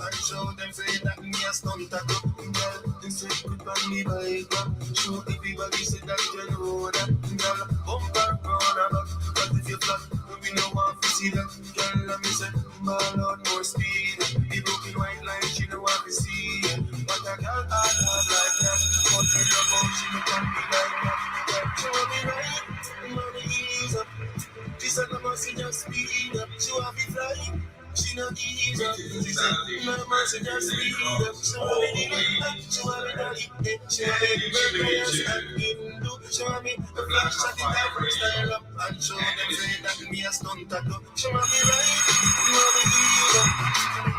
and show them say that me a stunt at up. Girl, they say put on me bike up. Show everybody say that you know that. Girl, bumper round and back. Cause if you flat, we no want to see that. Girl, let me say, ball out more speed. The broken white line, she no want to see it. But a girl hard like that. But me love how she look on me like that. Girl, show me right, money ease up. This a mercy just speed up. She want me fly. She not ease up. She said, no mercy just speed up. She want me the up. She want me dolly. She want me burgers and Hindu. She want me the flash at the time. Style up and show them say that me a stunt tattoo. She want me right. She want me ease up.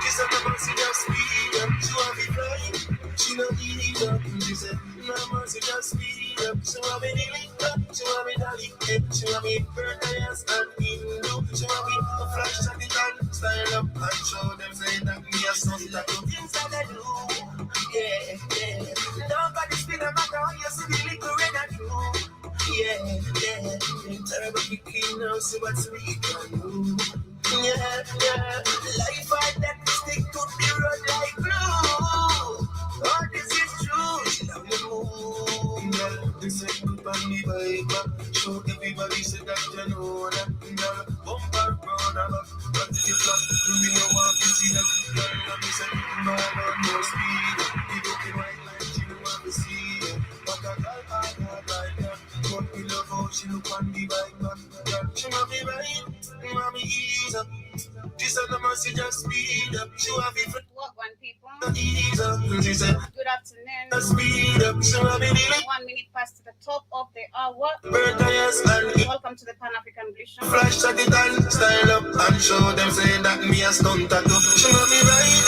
This a mercy just speed up. She want me fly. She not ease up. She said, no mercy just speed up. She want me the up. She want me dolly. She want me burgers and Hindu. She want me the flash at the time. Style up and show them say that me a son that do things that I do. Yeah. Nobody spin a matter how you see the little red I do. Yeah. Terrible picking now, see what's we can do. Yeah. Life I that stick to the road like glue. Oh, this is true. She love you move. Girl, they say put on me bike. Show everybody say that you know that. Girl, bumper round and back. But if you flat, we no want to see that. Girl, let me say, man on no speed. You looking white like she don't want to see it. But a girl hard like that. But we love how she look on the bike. Girl, she want me right, want me ease up. This is the mercy just speed up. She want me What one people? ease up. She said, Good afternoon. speed up. She want me 1 minute past to the top of the hour. burn tires and Welcome to the Pan African Blue Show. flash at it and style up and show them say that me a stunt tattoo. She want me right,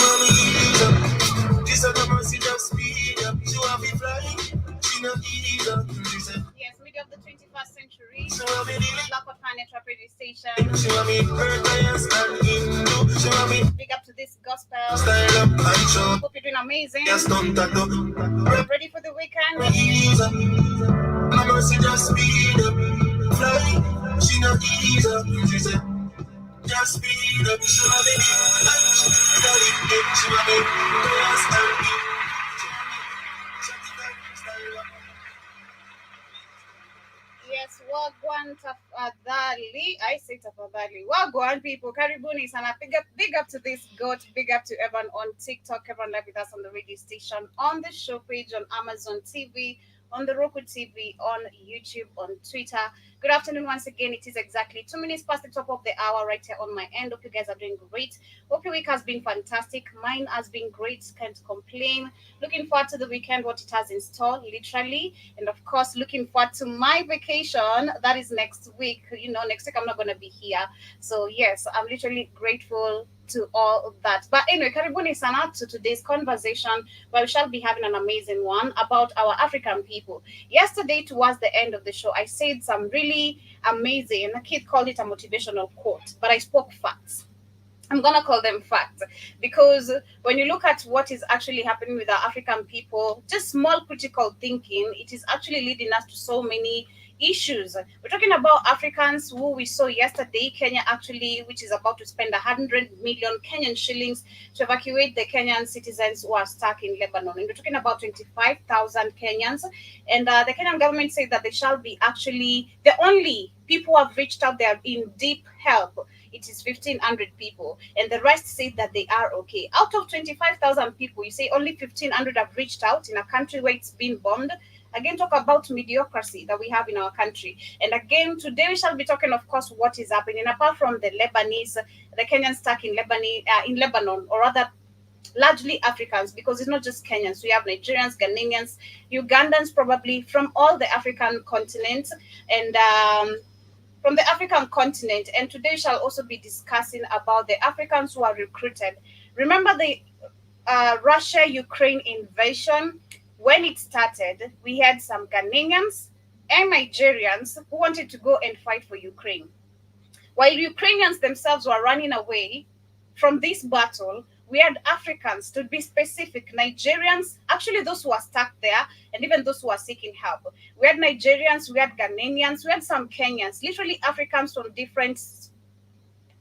want me ease up. This is the mercy just speed up. She want me fly, she not ease up. She said, Yes, middle of the 21st century. she want me Black of Fan Network Radio Station. she want me burn tires and Hindu. She want me Big up to this gospel. style up and show Hope you're doing amazing. me a stunt tattoo. Ready for the weekend? Ease up, the mercy just speed up. Fly, she not ease up. She said, just speed up. She want me she want me prayers and Yes, Wagwan Tafadhali. I say Tafadhali. Wagwan people, Karibuni sana. Big up to this goat. Big up to everyone on TikTok, everyone live with us on the radio station, on the show page, on Amazon TV, on the Roku TV, on YouTube, on Twitter. Good afternoon once again. It is exactly 2 minutes past the top of the hour right here on my end. Hope you guys are doing great. Hope your week has been fantastic. Mine has been great. Can't complain. Looking forward to the weekend, what it has in store, literally. And of course, looking forward to my vacation. That is next week. Next week I'm not going to be here. So, yes, I'm literally grateful to all of that. But anyway, karibuni sana to today's conversation where we shall be having an amazing one about our African people. Yesterday, towards the end of the show, I said some really amazing, Keith called it a motivational quote, but I spoke facts. I'm going to call them facts because when you look at what is actually happening with our African people, just small critical thinking, it is actually leading us to so many issues. We're talking about Africans who we saw yesterday, Kenya actually, which is about to spend 100 million Kenyan shillings to evacuate the Kenyan citizens who are stuck in Lebanon. And we're talking about 25,000 Kenyans. And the Kenyan government said that they shall be actually the only people who have reached out there in deep help. It is 1,500 people, and the rest say that they are okay. Out of 25,000 people, you say only 1,500 have reached out in a country where it's been bombed. Again, talk about mediocrity that we have in our country. And again, today we shall be talking, of course, what is happening. Apart from the Lebanese, the Kenyans stuck in Lebanon, or rather, largely Africans, because it's not just Kenyans. We have Nigerians, Ghanaians, Ugandans, probably from all the African continent, and from the African continent. And today we shall also be discussing about the Africans who are recruited. Remember the Russia-Ukraine invasion? When it started, we had some Ghanaians and Nigerians who wanted to go and fight for Ukraine. While Ukrainians themselves were running away from this battle, we had Africans, to be specific, Nigerians, actually those who are stuck there, and even those who are seeking help. We had Nigerians, we had Ghanaians, we had some Kenyans, literally Africans from different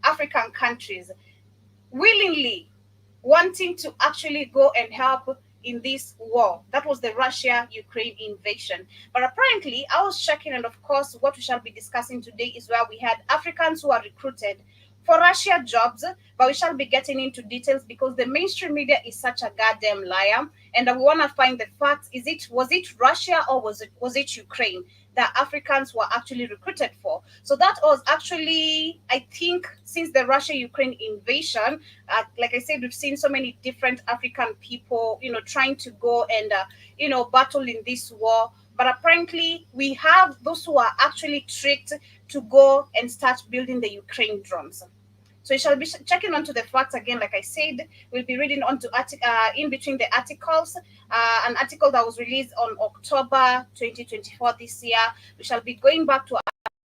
African countries, willingly wanting to actually go and help in this war. That was the Russia-Ukraine invasion. But apparently, I was checking, and of course, what we shall be discussing today is where we had Africans who are recruited for Russia jobs, but we shall be getting into details because the mainstream media is such a goddamn liar, and we want to find the facts. Was it Russia or was it Ukraine that Africans were actually recruited for? So that was actually, I think, since the Russia-Ukraine invasion, like I said, we've seen so many different African people, trying to go and, battle in this war. But apparently, we have those who are actually tricked to go and start building the Ukraine drones. So we shall be checking onto the facts again. Like I said, we'll be reading onto in between the articles. An article that was released on October 2024 this year. We shall be going back to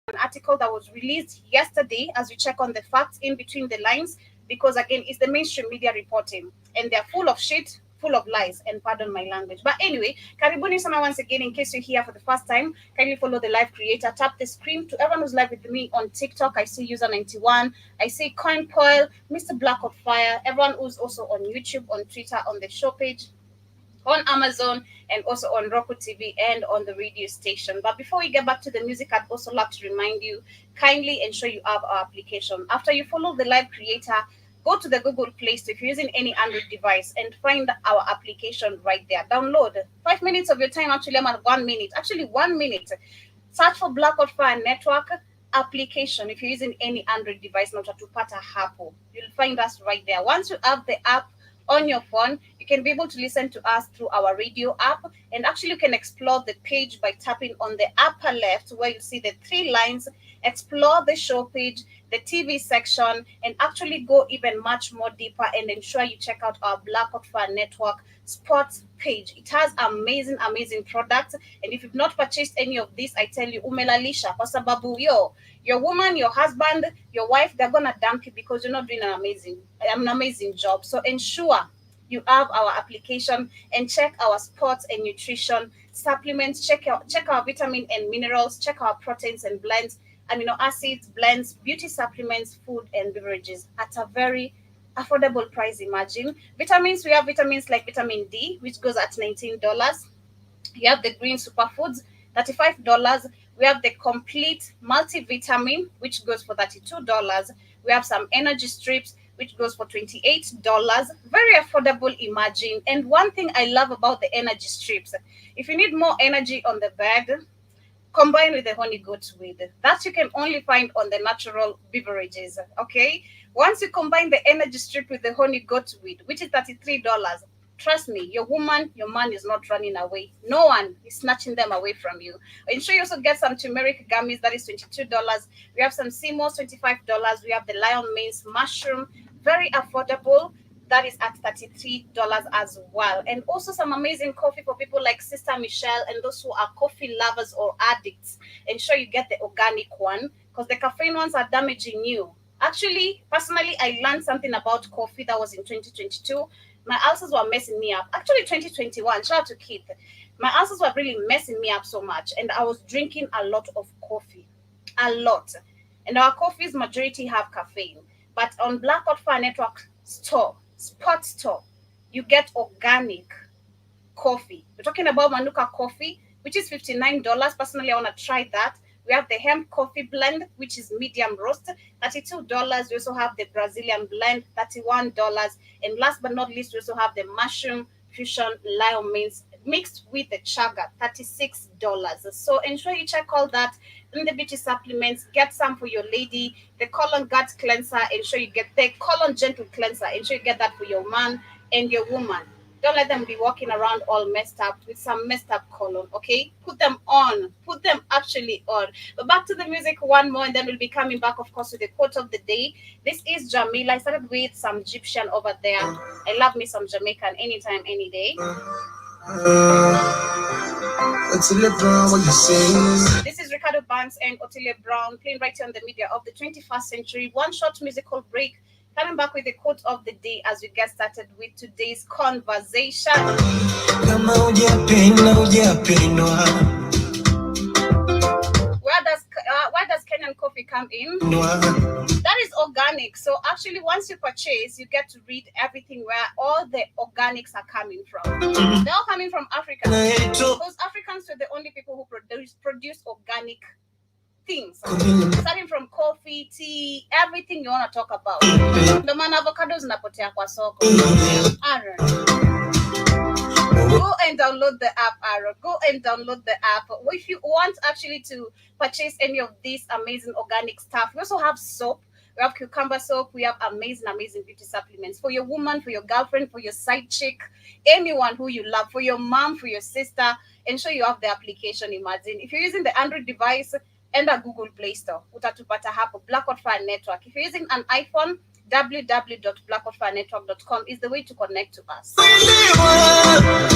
an article that was released yesterday as we check on the facts in between the lines, because again, it's the mainstream media reporting and they're full of shit, full of lies, and pardon my language. But anyway, karibuni sana once again. In case you're here for the first time, kindly follow the live creator, tap the screen. To everyone who's live with me on TikTok, I see user 91, I see CoinPoil, Mr. Black of Fire, everyone who's also on YouTube, on Twitter, on the show page, on Amazon, and also on Roku TV and on the radio station. But before we get back to the music, I'd also like to remind you, kindly ensure you have our application. After you follow the live creator, go to the Google Play Store if you're using any Android device and find our application right there. Download 5 minutes of your time. Actually, I'm at 1 minute. Actually, 1 minute. Search for Black Hot Fire Network application if you're using any Android device, not to Pata Hapo. You'll find us right there. Once you have the app on your phone, you can be able to listen to us through our radio app, and actually you can explore the page by tapping on the upper left where you see the 3 lines. Explore the show page, the TV section, and actually go even much more deeper and ensure you check out our Black Hot Fire Network sports page. It has amazing products, and if you've not purchased any of these, I tell you, umelalisha kwa sababu your woman, your husband, your wife, they're gonna dump you because you're not doing an amazing job. So ensure you have our application and check our sports and nutrition supplements. Check our vitamin and minerals. Check our proteins and blends, amino acids, blends, beauty supplements, food and beverages at a very affordable price. Imagine vitamins. We have vitamins like vitamin D, which goes at $19. You have the green superfoods, $35. We have the complete multivitamin, which goes for $32. We have some energy strips, which goes for $28. Very affordable, imagine. And one thing I love about the energy strips, if you need more energy on the bed, combine with the honey goat weed. That you can only find on the natural beverages. Okay. Once you combine the energy strip with the honey goat weed, which is $33, trust me, your woman, your man is not running away. No one is snatching them away from you. Ensure you also get some turmeric gummies, that is $22. We have some CMOS, $25. We have the Lion Mane's mushroom, very affordable. That is at $33 as well. And also some amazing coffee for people like Sister Michelle and those who are coffee lovers or addicts. Ensure you get the organic one because the caffeine ones are damaging you. Actually, personally, I learned something about coffee that was in 2022. My ulcers were messing me up. Actually, 2021, shout out to Keith. My ulcers were really messing me up so much. And I was drinking a lot of coffee. A lot. And our coffees, majority have caffeine. But on Black Hot Fire Network store, sports store, you get organic coffee. We're talking about Manuka coffee, which is $59. Personally, I want to try that. We have the hemp coffee blend, which is medium roast, $32. We also have the Brazilian blend, $31. And last but not least, we also have the mushroom fusion Lion Mane's mixed with the chaga, $36. So ensure you check all that in the beauty supplements. Get some for your lady. The colon gut cleanser, ensure you get the colon gentle cleanser. Ensure you get that for your man and your woman. Don't let them be walking around all messed up with some messed up colon, okay? Put them on. Put them actually on. But back to the music one more, and then we'll be coming back, of course, with the quote of the day. This is Jamila. I started with some Egyptian over there. I love me some Jamaican anytime, any day. Otile Brown, what you saying? This is Ricardo Banks and Otile Brown playing right here on the media of the 21st century. One short musical break. Coming back with the quote of the day as we get started with today's conversation. Where does Kenyan coffee coffee come in. No, That is organic. So actually, once you purchase, you get to read everything where all the organics are coming from. They're all coming from Africa. Because Africans were the only people who produce organic things, starting from coffee, tea, everything you want to talk about. The man avocados zinapotea kwa soko. Aaron, go and download the app, Aaron. Go and download the app. If you want actually to purchase any of these amazing organic stuff, we also have soap. We have cucumber soap. We have amazing beauty supplements for your woman, for your girlfriend, for your side chick, anyone who you love, for your mom, for your sister. Ensure you have the application. Imagine if you're using the Android device, enda Google Play Store. Utatupata hapo Black Hot Fire Network. If you're using an iPhone, www.blackhotfirenetwork.com is the way to connect to us.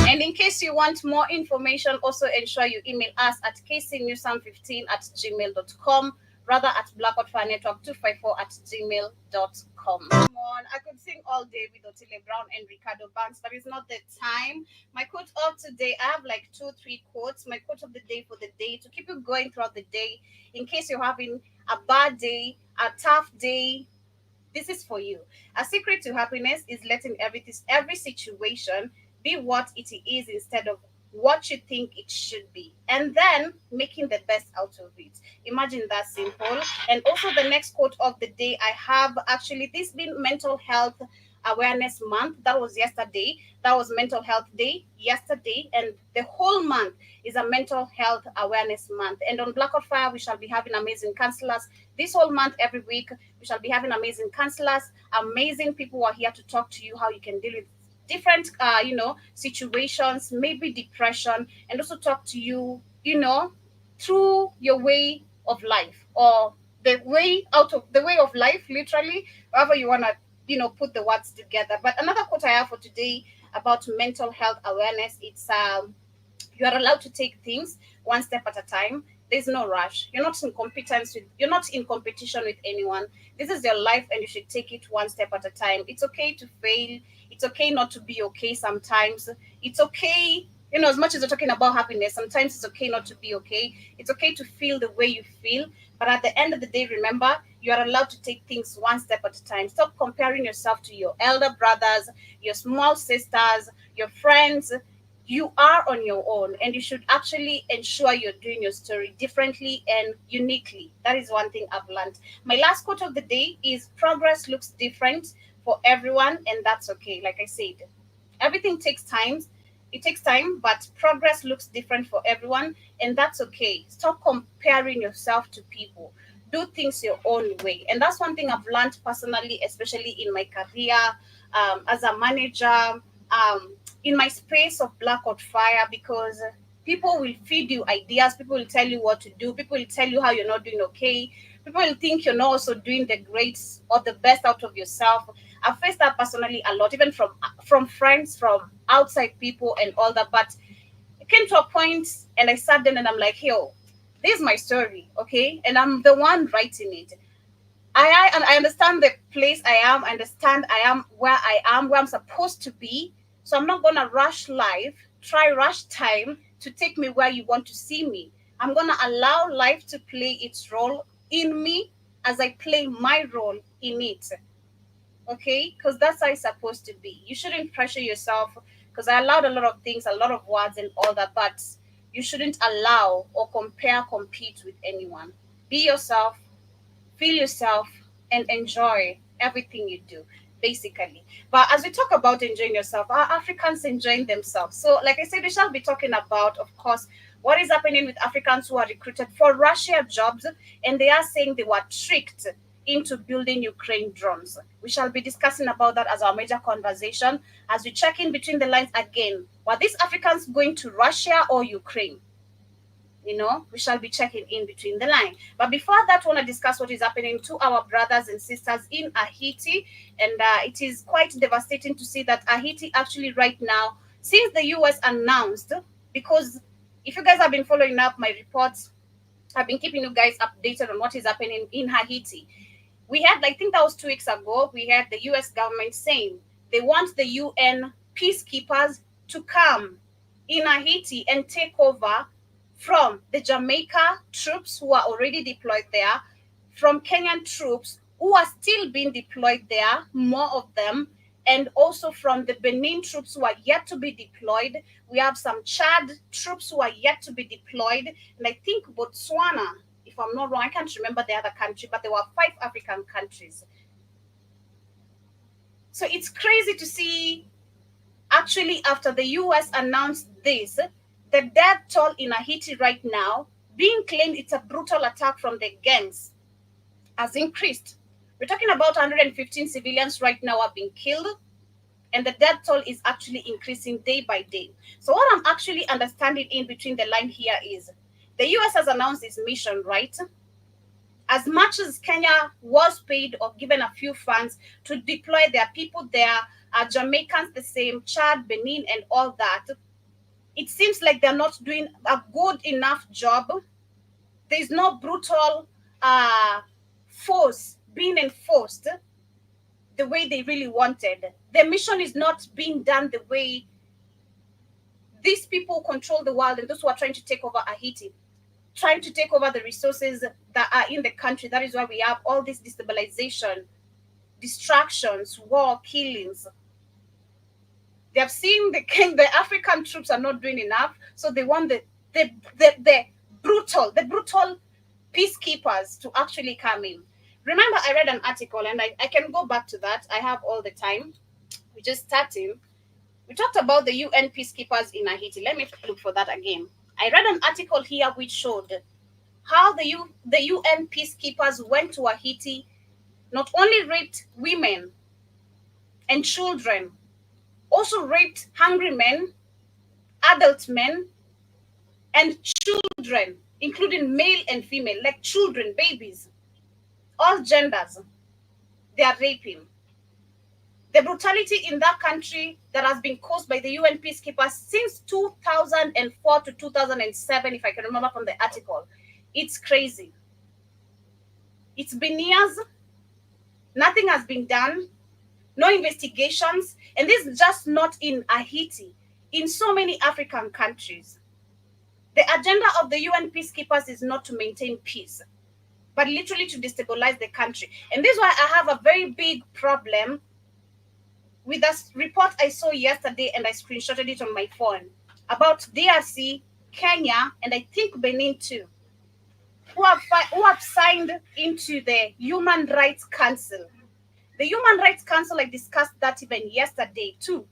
And in case you want more information, also ensure you email us at kcnewsam15@gmail.com, rather at blackhotfirenetwork254@gmail.com. Come on, I could sing all day with Otile Brown and Ricardo Banks, but it's not the time. My quote of today, I have like 2-3 quotes. My quote of the day for the day to keep you going throughout the day. In case you're having a bad day, a tough day, this is for you. A secret to happiness is letting every situation be what it is instead of what you think it should be, and then making the best out of it. Imagine that simple. And also, the next quote of the day I have actually this been Mental Health Awareness Month. That was yesterday. That was Mental Health Day yesterday, and the whole month is a Mental Health Awareness Month. And on Black Hot Fire, we shall be having amazing counselors this whole month. Every week, we shall be having amazing counselors, amazing people who are here to talk to you how you can deal with different, situations, maybe depression, and also talk to you, through your way of life or the way out of the way of life, literally, however you want to, put the words together. But another quote I have for today about mental health awareness, it's you are allowed to take things one step at a time. There's no rush. You're not in competition with anyone. This is your life and you should take it one step at a time. It's okay to fail. It's okay not to be okay sometimes. It's okay, as much as we're talking about happiness, sometimes it's okay not to be okay. It's okay to feel the way you feel. But at the end of the day, remember, you are allowed to take things one step at a time. Stop comparing yourself to your elder brothers, your small sisters, your friends. You are on your own, and you should actually ensure you're doing your story differently and uniquely. That is one thing I've learned. My last quote of the day is progress looks different for everyone, and that's okay. Like I said, everything takes time. It takes time, but progress looks different for everyone, and that's okay. Stop comparing yourself to people. Do things your own way. And that's one thing I've learned personally, especially in my career, as a manager, in my space of Black Hot Fire, because people will feed you ideas, people will tell you what to do, people will tell you how you're not doing okay, people will think you're not also doing the great or the best out of yourself. I've faced that personally a lot, even from friends, from outside people and all that. But it came to a point and I sat down and I'm like, yo, this is my story, okay? And I'm the one writing it. And I understand the place I am. I understand I am, where I'm supposed to be. So I'm not gonna rush life, rush time to take me where you want to see me. I'm gonna allow life to play its role in me as I play my role in it. Okay? Because that's how it's supposed to be. You shouldn't pressure yourself, because I allowed a lot of things, a lot of words and all that, but you shouldn't allow or compete with anyone. Be yourself, feel yourself, and enjoy everything you do, basically. But as we talk about enjoying yourself, are Africans enjoying themselves? So, like I said, we shall be talking about, of course, what is happening with Africans who are recruited for Russia jobs, and they are saying they were tricked into building Ukraine drones. We shall be discussing about that as our major conversation as we check in between the lines again. Were these Africans going to Russia or Ukraine? We shall be checking in between the line. But before that, I want to discuss what is happening to our brothers and sisters in Haiti. And it is quite devastating to see that Haiti actually right now, since the US announced, because if you guys have been following up my reports, I've been keeping you guys updated on what is happening in Haiti. We had, I think that was 2 weeks ago, we had the US government saying they want the UN peacekeepers to come in Haiti and take over from the Jamaica troops who are already deployed there, from Kenyan troops who are still being deployed there, more of them, and also from the Benin troops who are yet to be deployed. We have some Chad troops who are yet to be deployed, and I think Botswana, if I'm not wrong, I can't remember the other country, but there were 5 African countries. So it's crazy to see, actually, after the US announced this, the death toll in Haiti right now, being claimed it's a brutal attack from the gangs, has increased. We're talking about 115 civilians right now are being killed, and the death toll is actually increasing day by day. So what I'm actually understanding in between the line here is the US has announced its mission, right? As much as Kenya was paid or given a few funds to deploy their people there, Jamaicans the same, Chad, Benin, and all that, it seems like they're not doing a good enough job. There's no brutal force being enforced the way they really wanted. The mission is not being done the way these people control the world, and those who are trying to take over Haiti, trying to take over the resources that are in the country. That is why we have all this destabilization, distractions, war, killings. They have seen the African troops are not doing enough, so they want the brutal peacekeepers to actually come in. Remember, I read an article, and I can go back to that. I have all the time. We're just starting. We talked about the UN peacekeepers in Haiti. Let me look for that again. I read an article here which showed how the UN peacekeepers went to Haiti, not only raped women and children, also raped hungry men, adult men, and children, including male and female, like children, babies, all genders. They are raping. The brutality in that country that has been caused by the UN peacekeepers since 2004 to 2007, if I can remember from the article, it's crazy. It's been years. Nothing has been done. No investigations. And this is just not in Haiti. In so many African countries, the agenda of the UN peacekeepers is not to maintain peace, but literally to destabilize the country. And this is why I have a very big problem with a report I saw yesterday, and I screenshotted it on my phone, about DRC, Kenya, and I think Benin too, who have signed into the Human Rights Council. The Human Rights Council, I discussed that even yesterday too,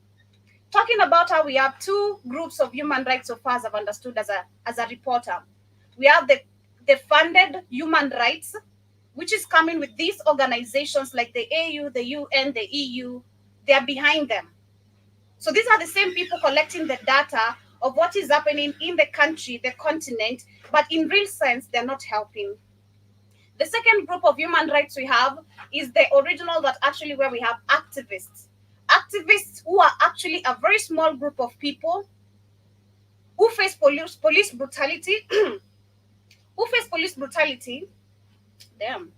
talking about how we have 2 groups of human rights so far as I've understood as a reporter. We have the funded human rights, which is coming with these organizations like the AU, the UN, the EU. They are behind them. So these are the same people collecting the data of what is happening in the country, the continent, but in real sense, they're not helping. The second group of human rights we have is the original, that actually where we have activists. Activists who are actually a very small group of people who face police brutality, who face police brutality. Damn.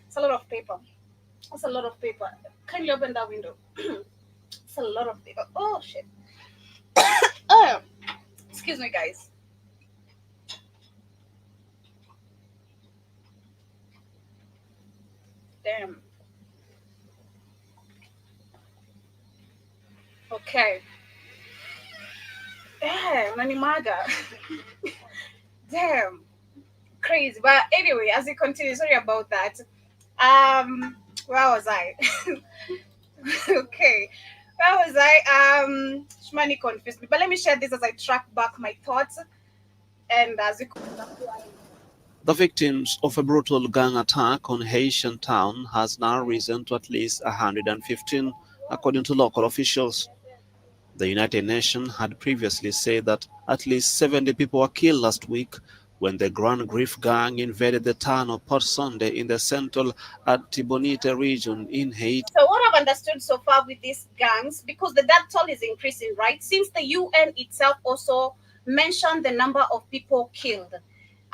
It's a lot of paper. That's a lot of paper. Can you open that window? It's a lot of paper. Oh, shit. Excuse me, guys. Damn. Okay. Damn, Manimaga. Damn. Crazy. But anyway, as we continue, sorry about that. Where was I? Okay. Where was I? Shmani confused me. But let me share this as I track back my thoughts. And as we The victims of a brutal gang attack on Haitian town has now risen to at least 115, according to local officials. The United Nations had previously said that at least 70 people were killed last week when the Grand Grif gang invaded the town of Port Sunday in the central Artibonite region in Haiti. So what I've understood so far with these gangs, because the death toll is increasing, right? Since the UN itself also mentioned the number of people killed.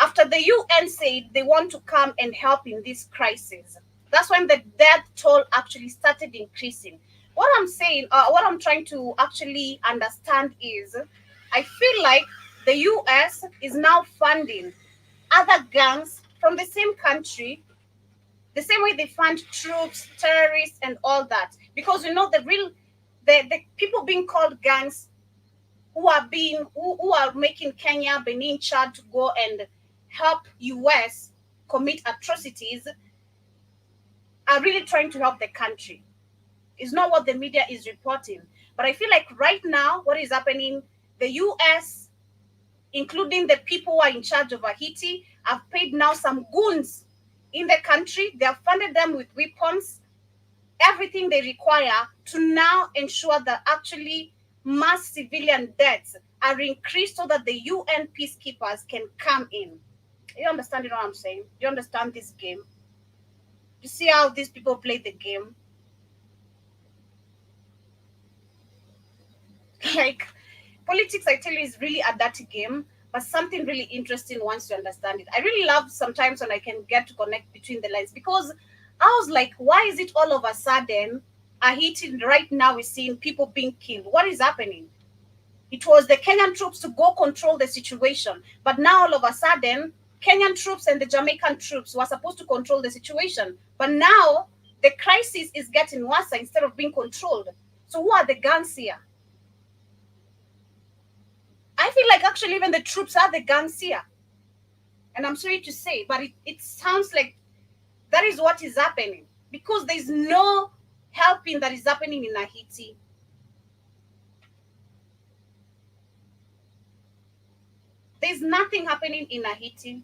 After the UN said they want to come and help in this crisis, that's when the death toll actually started increasing. What I'm saying, what I'm trying to actually understand is, I feel like the US is now funding other gangs from the same country, the same way they fund troops, terrorists, and all that. Because the people being called gangs who are making Kenya, Benin, Chad to go and help US commit atrocities are really trying to help the country. It's not what the media is reporting. But I feel like right now, what is happening, the US, including the people who are in charge of Haiti, have paid now some goons in the country. They have funded them with weapons, everything they require to now ensure that actually mass civilian deaths are increased so that the UN peacekeepers can come in. You understand what I'm saying? You understand this game? You see how these people play the game? Like, politics, I tell you, is really a dirty game, but something really interesting once you understand it. I really love sometimes when I can get to connect between the lines, because I was like, why is it all of a sudden Haiti right now is seeing people being killed? What is happening? It was the Kenyan troops to go control the situation, but now all of a sudden, Kenyan troops and the Jamaican troops were supposed to control the situation, but now the crisis is getting worse instead of being controlled. So who are the guns here? I feel like actually even the troops are the guns here. And I'm sorry to say, but it sounds like that is what is happening, because there's no helping that is happening in Haiti. There's nothing happening in Haiti.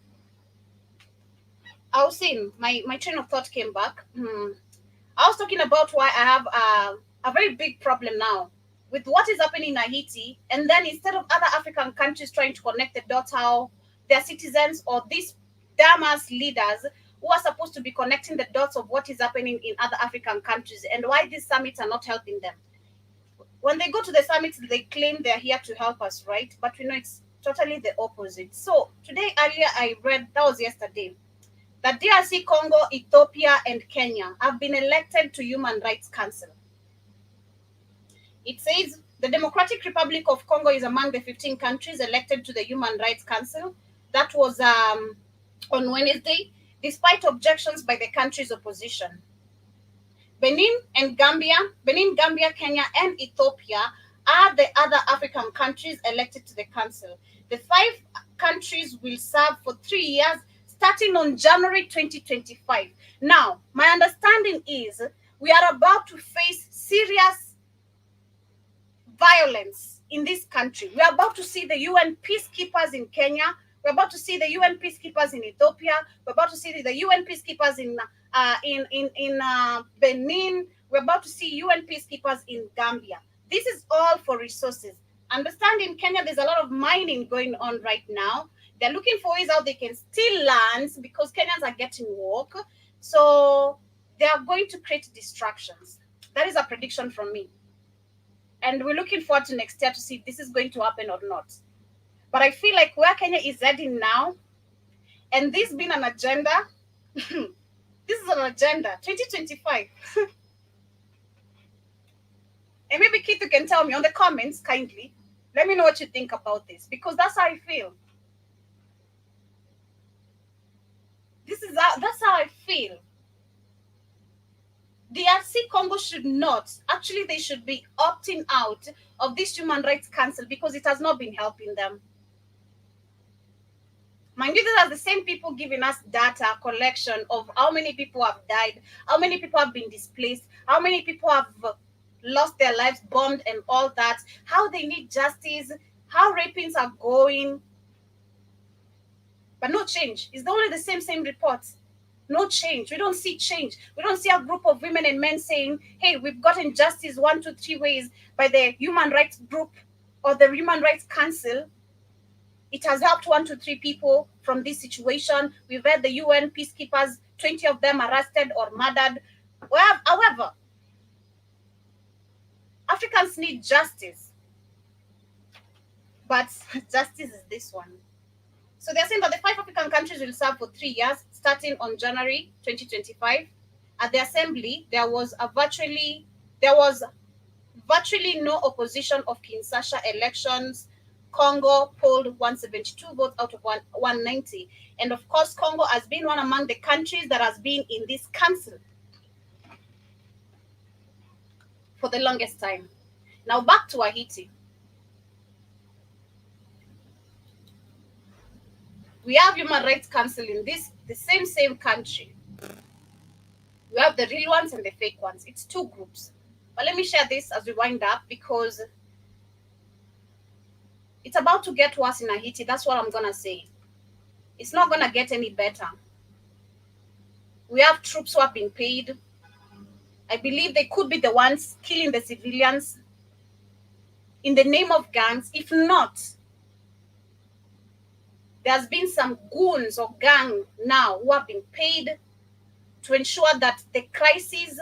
I was saying, my train of thought came back. I was talking about why I have a very big problem now with what is happening in Haiti, and then instead of other African countries trying to connect the dots, how their citizens or these Damas leaders who are supposed to be connecting the dots of what is happening in other African countries and why these summits are not helping them. When they go to the summits, they claim they're here to help us, right? But we know it's totally the opposite. So today, earlier, I read, that was yesterday, that DRC, Congo, Ethiopia, and Kenya have been elected to Human Rights Council. It says the Democratic Republic of Congo is among the 15 countries elected to the Human Rights Council. That was on Wednesday, despite objections by the country's opposition. Benin, Gambia, Kenya, and Ethiopia are the other African countries elected to the council. The 5 countries will serve for 3 years, starting on January 2025. Now, my understanding is we are about to face serious violence in this country. We are about to see the UN peacekeepers in Kenya. We're about to see the UN peacekeepers in Ethiopia. We're about to see the UN peacekeepers in Benin. We're about to see UN peacekeepers in Gambia. This is all for resources. Understand, in Kenya, there's a lot of mining going on right now. They're looking for ways how they can steal lands because Kenyans are getting work. So they are going to create distractions. That is a prediction from me. And we're looking forward to next year to see if this is going to happen or not. But I feel like where Kenya is heading now, and this being an agenda, this is an agenda, 2025. And maybe Kitu can tell me on the comments, kindly. Let me know what you think about this, because that's how I feel. That's how I feel. DRC Congo should not, actually they should be opting out of this Human Rights Council because it has not been helping them. Mind you, these are the same people giving us data collection of how many people have died, how many people have been displaced, how many people have lost their lives, bombed and all that, how they need justice, how rapings are going. But no change. It's only the same reports. No change. We don't see change. We don't see a group of women and men saying, hey, we've gotten justice 1, 2, 3 ways by the Human Rights Group or the Human Rights Council. It has helped 1, 2, 3 people from this situation. We've had the UN peacekeepers, 20 of them arrested or murdered. Well, however, Africans need justice. But justice is this one. So they're saying that the 5 African countries will serve for 3 years, starting on January 2025. At the assembly, there was virtually no opposition of Kinshasa elections Congo polled 172 votes out of 190. And of course, Congo has been one among the countries that has been in this council for the longest time. Now back to Haiti. We have Human Rights Council in the same country. We have the real ones and the fake ones. It's two groups. But let me share this as we wind up because it's about to get worse in Haiti. That's what I'm going to say. It's not going to get any better. We have troops who have been paid. I believe they could be the ones killing the civilians in the name of gangs. If not, there's been some goons or gang now who have been paid to ensure that the crisis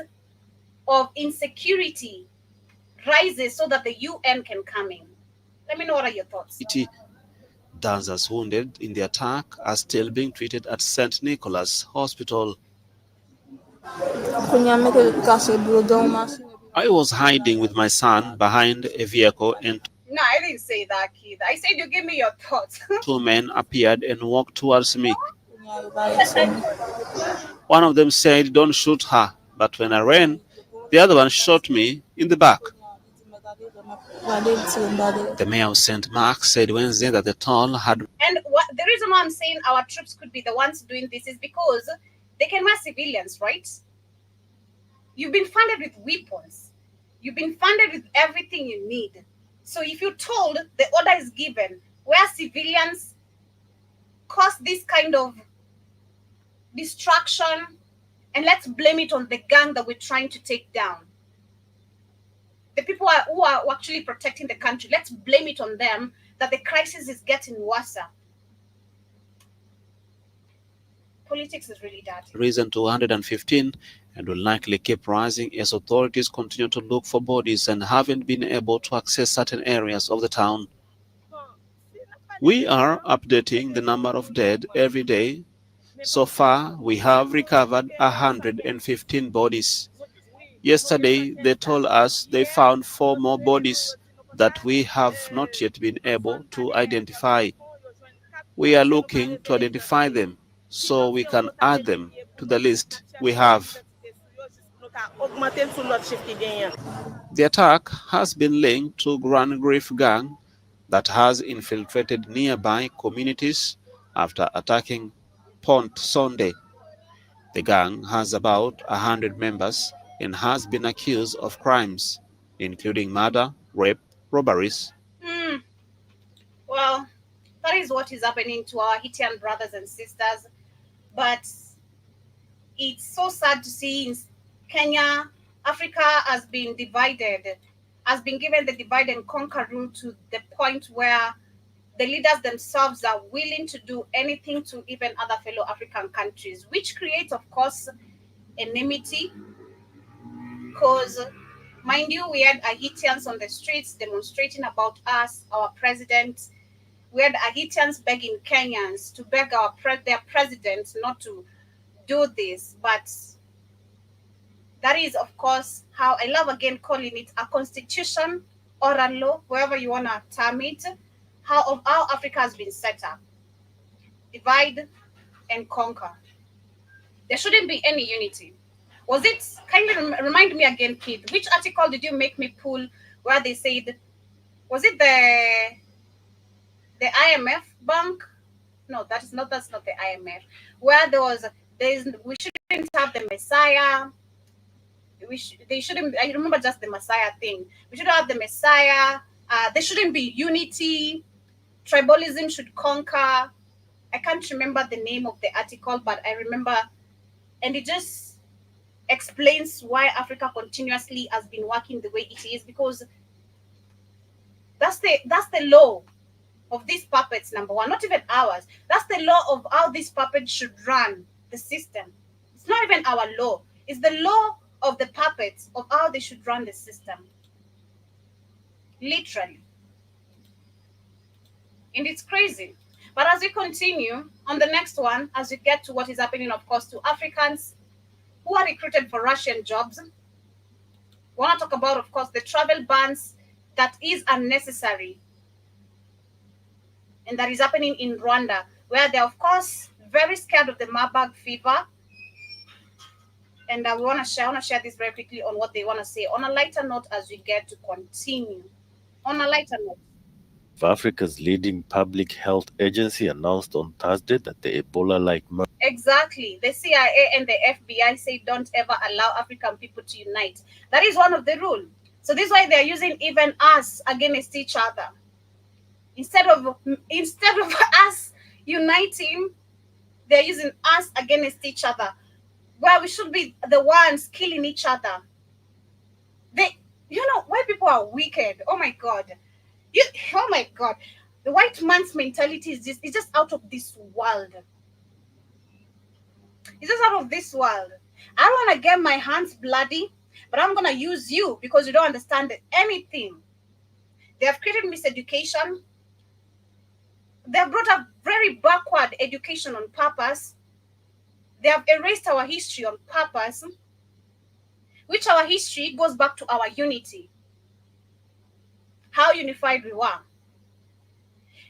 of insecurity rises so that the UN can come in. Let me know what are your thoughts. Dancers wounded in the attack are still being treated at St. Nicholas Hospital. I was hiding with my son behind a vehicle and No, I didn't say that, kid. I said you give me your thoughts. two men appeared and walked towards me. One of them said, "Don't shoot her." But when I ran, the other one shot me in the back. The mayor of St. Mark said Wednesday that the toll had... And the reason why I'm saying our troops could be the ones doing this is because they can mass civilians, right? You've been funded with weapons. You've been funded with everything you need. So if you're told the order is given where civilians cause this kind of destruction, and let's blame it on the gang that we're trying to take down. The people who are actually protecting the country, let's blame it on them that the crisis is getting worse. Politics is really dirty. Risen to 115 and will likely keep rising as authorities continue to look for bodies and haven't been able to access certain areas of the town. We are updating the number of dead every day. So far, we have recovered 115 bodies. Yesterday, they told us they found 4 more bodies that we have not yet been able to identify. We are looking to identify them so we can add them to the list we have. The attack has been linked to Grand Grief gang that has infiltrated nearby communities after attacking Pont Sunday. The gang has about 100 members and has been accused of crimes, including murder, rape, robberies. Well, that is what is happening to our Haitian brothers and sisters. But it's so sad to see in Kenya, Africa has been divided, has been given the divide and conquer rule to the point where the leaders themselves are willing to do anything to even other fellow African countries, which creates, of course, enmity. Because, mind you, we had Haitians on the streets demonstrating about us, our president. We had Haitians begging Kenyans to beg their president not to do this. But that is, of course, how I love again calling it a constitution or a law, whoever you want to term it, how Africa has been set up. Divide and conquer. There shouldn't be any unity. Was it, kindly remind me again, kid, which article did you make me pull where they said, was it the IMF bank? No, that's not the IMF. Where we shouldn't have the Messiah. They shouldn't, I remember just the Messiah thing. We should have the Messiah. There shouldn't be unity. Tribalism should conquer. I can't remember the name of the article, but I remember, and it just explains why Africa continuously has been working the way it is, because that's the law of these puppets, number one, not even ours. That's the law of how these puppets should run the system. It's not even our law. It's the law of the puppets of how they should run the system. Literally. And it's crazy. But as we continue on the next one, as we get to what is happening, of course, to Africans who are recruited for Russian jobs, we want to talk about, of course, the travel bans that is unnecessary. and that is happening in Rwanda, where they're, of course, very scared of the Marburg fever. And I want to share this very quickly on what they want to say. On a lighter note, as we get to continue. On a lighter note. Of Africa's leading public health agency announced on Thursday that the Ebola-like Exactly. The CIA and the FBI say don't ever allow African people to unite. That is one of the rules. So this is why they're using even us against each other. Instead of us uniting, they're using us against each other, where we should be the ones killing each other. White people are wicked. Oh my God. Oh my God. The white man's mentality is just out of this world. It's just out of this world. I don't want to get my hands bloody, but I'm going to use you because you don't understand anything. They have created miseducation. They have brought up very backward education on purpose. They have erased our history on purpose, which our history goes back to our unity, how unified we were.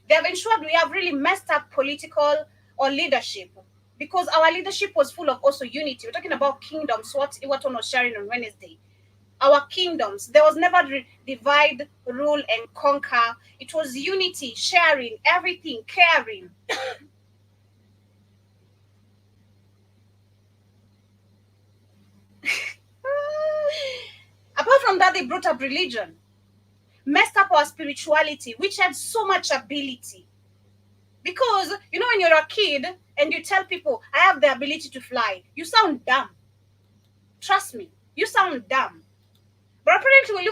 They have ensured we have really messed up political or leadership, because our leadership was full of also unity. We're talking about kingdoms, what Iwaton was sharing on Wednesday. Our kingdoms, there was never divide, rule, and conquer. It was unity, sharing, everything, caring. Apart from that, they brought up religion, messed up our spirituality, which had so much ability. Because, when you're a kid and you tell people, I have the ability to fly, you sound dumb. Trust me, you sound dumb. But apparently, when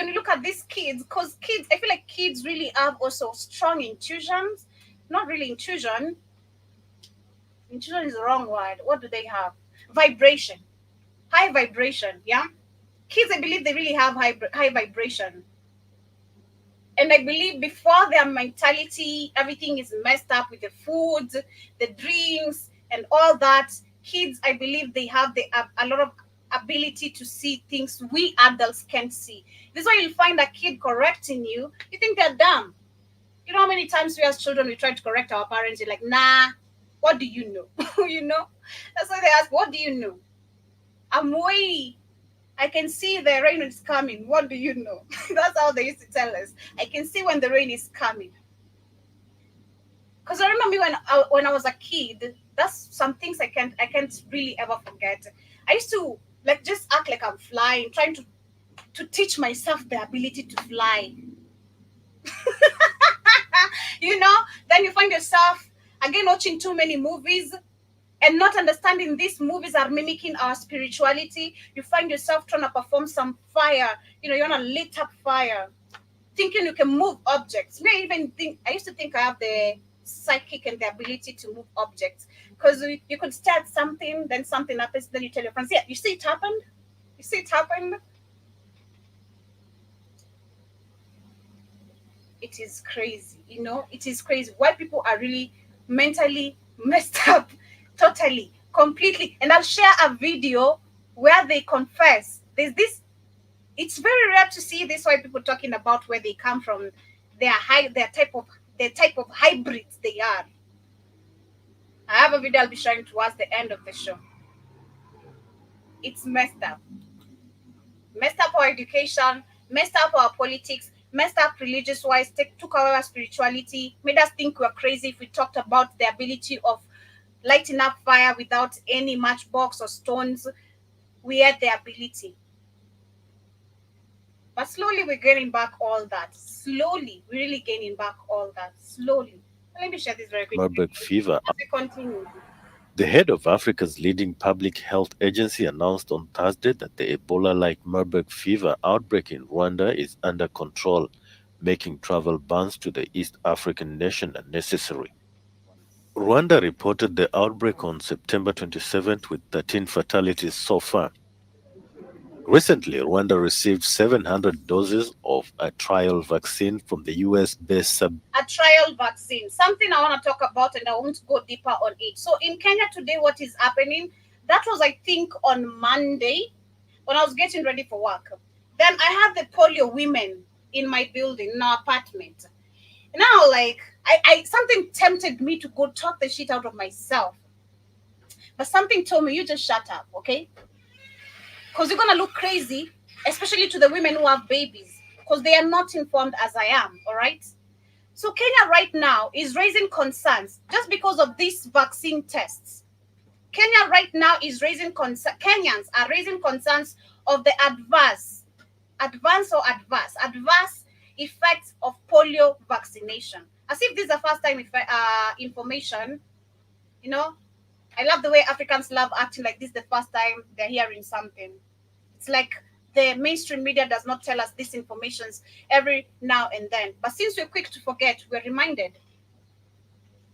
you look at these kids, because kids, I feel like kids really have also strong intuitions. Not really intuition. Intuition is the wrong word. What do they have? Vibration. High vibration, yeah? Kids, I believe they really have high vibration. And I believe before their mentality, everything is messed up with the foods, the drinks, and all that. Kids, I believe they have a lot of ability to see things we adults can't see. This is why you'll find a kid correcting you. You think they're dumb. You know how many times we as children, we try to correct our parents. You're like, nah, what do you know? That's why they ask, what do you know? I'm way... I can see the rain is coming. What do you know? That's how they used to tell us. I can see when the rain is coming. Because I remember when I was a kid, that's some things I can't really ever forget. I used to just act like I'm flying, trying to teach myself the ability to fly. Then you find yourself again watching too many movies and not understanding these movies are mimicking our spirituality. You find yourself trying to perform some fire. You're on a lit up fire, thinking you can move objects. I used to think I have the psychic and the ability to move objects, because you could start something, then something happens, then you tell your friends, yeah, you see it happened? You see it happened? It is crazy, it is crazy. White people are really mentally messed up. Totally, completely. And I'll share a video where they confess. There's this. It's very rare to see these white people talking about where they come from, their type of hybrids they are. I have a video I'll be sharing towards the end of the show. It's messed up. Messed up our education, messed up our politics, messed up religious-wise, took away our spirituality, made us think we're crazy if we talked about the ability of lighting up fire without any matchbox or stones. We had the ability. But slowly we're getting back all that. Slowly, we're really gaining back all that. Slowly. Let me share this very quickly. Marburg fever. As we continue. The head of Africa's leading public health agency announced on Thursday that the Ebola-like Marburg fever outbreak in Rwanda is under control, making travel bans to the East African nation unnecessary. Rwanda reported the outbreak on September 27th with 13 fatalities so far. Recently, Rwanda received 700 doses of a trial vaccine from the US-based A trial vaccine, something I want to talk about, and I want to go deeper on it. So in Kenya today, what is happening? That was, I think, on Monday when I was getting ready for work. Then I had the polio women in my building, in our apartment. Now, like, I something tempted me to go talk the shit out of myself. But something told me, you just shut up, okay? Because you're gonna look crazy, especially to the women who have babies, because they are not informed as I am, all right? So Kenya right now is raising concerns just because of these vaccine tests. Kenya right now is raising Kenyans are raising concerns of the adverse effects of polio vaccination. As if this is the first time information, you know. I love the way Africans love acting like this the first time they're hearing something. It's like the mainstream media does not tell us these informations every now and then. But since we're quick to forget, we're reminded.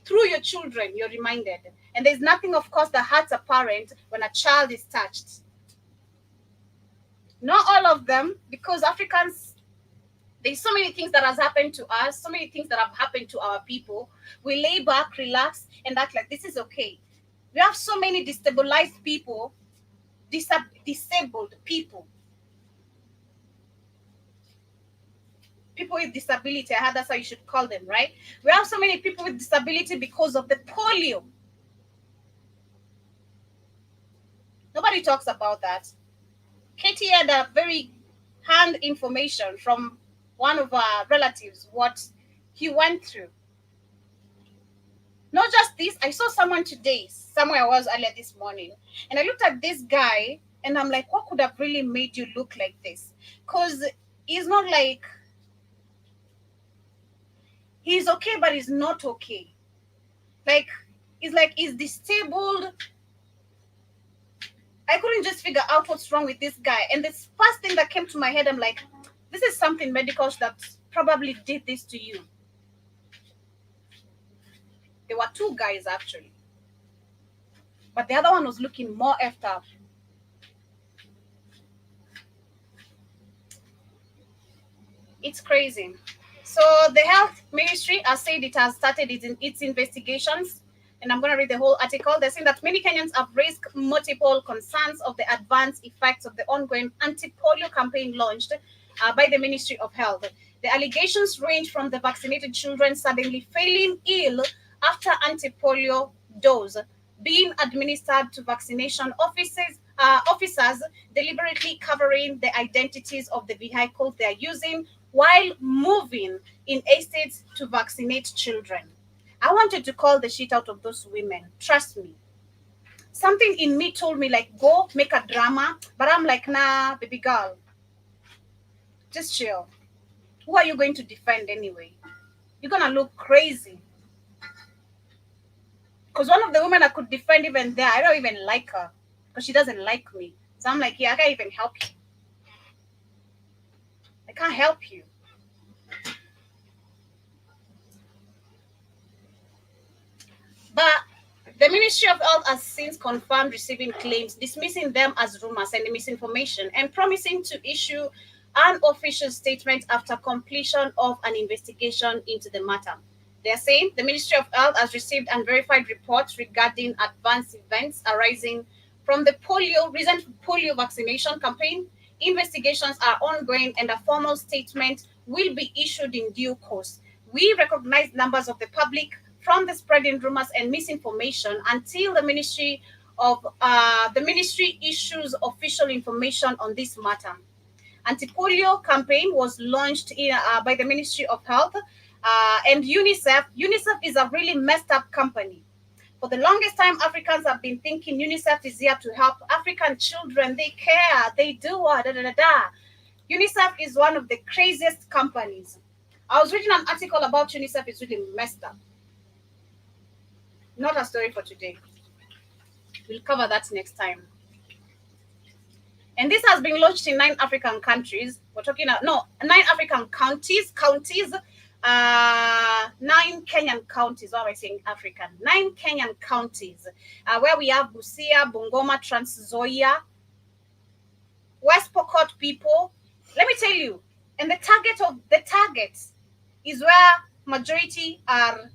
Through your children, you're reminded. And there's nothing, of course, that hurts a parent when a child is touched. Not all of them, because Africans, there's so many things that has happened to us, so many things that have happened to our people. We lay back, relax, and act like this is okay. We have so many destabilized people, disabled people. People with disability, I heard that's how you should call them, right? We have so many people with disability because of the polio. Nobody talks about that. Katie had a very hand information from one of our relatives, what he went through. Not just this, I saw someone today, somewhere I was earlier this morning, and I looked at this guy and I'm like, what could have really made you look like this? Because he's not like, he's okay, but he's not okay. Like, he's disabled. I couldn't just figure out what's wrong with this guy. And the first thing that came to my head, I'm like, this is something medical that probably did this to you. There were two guys, actually. But the other one was looking more effed up. It's crazy. So the health ministry has said it has started its investigations. And I'm going to read the whole article. They're saying that many Kenyans have raised multiple concerns of the advanced effects of the ongoing anti-polio campaign launched by the Ministry of Health. The allegations range from the vaccinated children suddenly falling ill after anti-polio dose being administered to vaccination officers deliberately covering the identities of the vehicles they are using while moving in estates to vaccinate children. I wanted to call the shit out of those women. Trust me. Something in me told me, like, go make a drama. But I'm like, nah, baby girl. Just chill. Who are you going to defend anyway? You're going to look crazy. Because one of the women I could defend even there, I don't even like her. Because she doesn't like me. So I'm like, yeah, I can't even help you. I can't help you. But the Ministry of Health has since confirmed receiving claims, dismissing them as rumors and misinformation, and promising to issue an official statement after completion of an investigation into the matter. They're saying the Ministry of Health has received unverified reports regarding adverse events arising from the recent polio vaccination campaign. Investigations are ongoing and a formal statement will be issued in due course. We recognize members of the public from the spreading rumors and misinformation until the ministry issues official information on this matter. Anti-polio campaign was launched by the Ministry of Health and UNICEF. UNICEF is a really messed up company. For the longest time, Africans have been thinking UNICEF is here to help African children. They care, they do UNICEF is one of the craziest companies. I was reading an article about UNICEF. It's really messed up. Not a story for today. We'll cover that next time. And this has been launched in 9 African countries. We're talking about, 9 African counties, 9 Kenyan counties. Why am I saying African? 9 Kenyan counties, where we have Busia, Bungoma, Trans Nzoia, West Pokot people. Let me tell you, and the target is where majority are.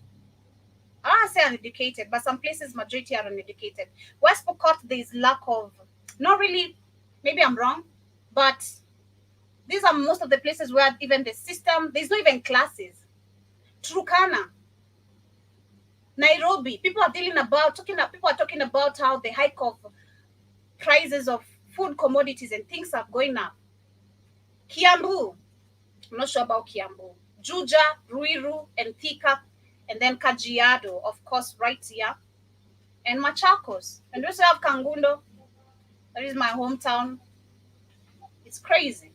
I don't say uneducated, but some places majority are uneducated. West Pokot, there is lack of, not really, maybe I'm wrong, but these are most of the places where even the system, there's not even classes. Turkana, Nairobi. People are talking about how the hike of prices of food commodities and things are going up. Kiambu, I'm not sure about Kiambu. Juja, Ruiru, and Thika, and then Kajiado, of course, right here, and Machakos. And we also have Kangundo. That is my hometown. It's crazy.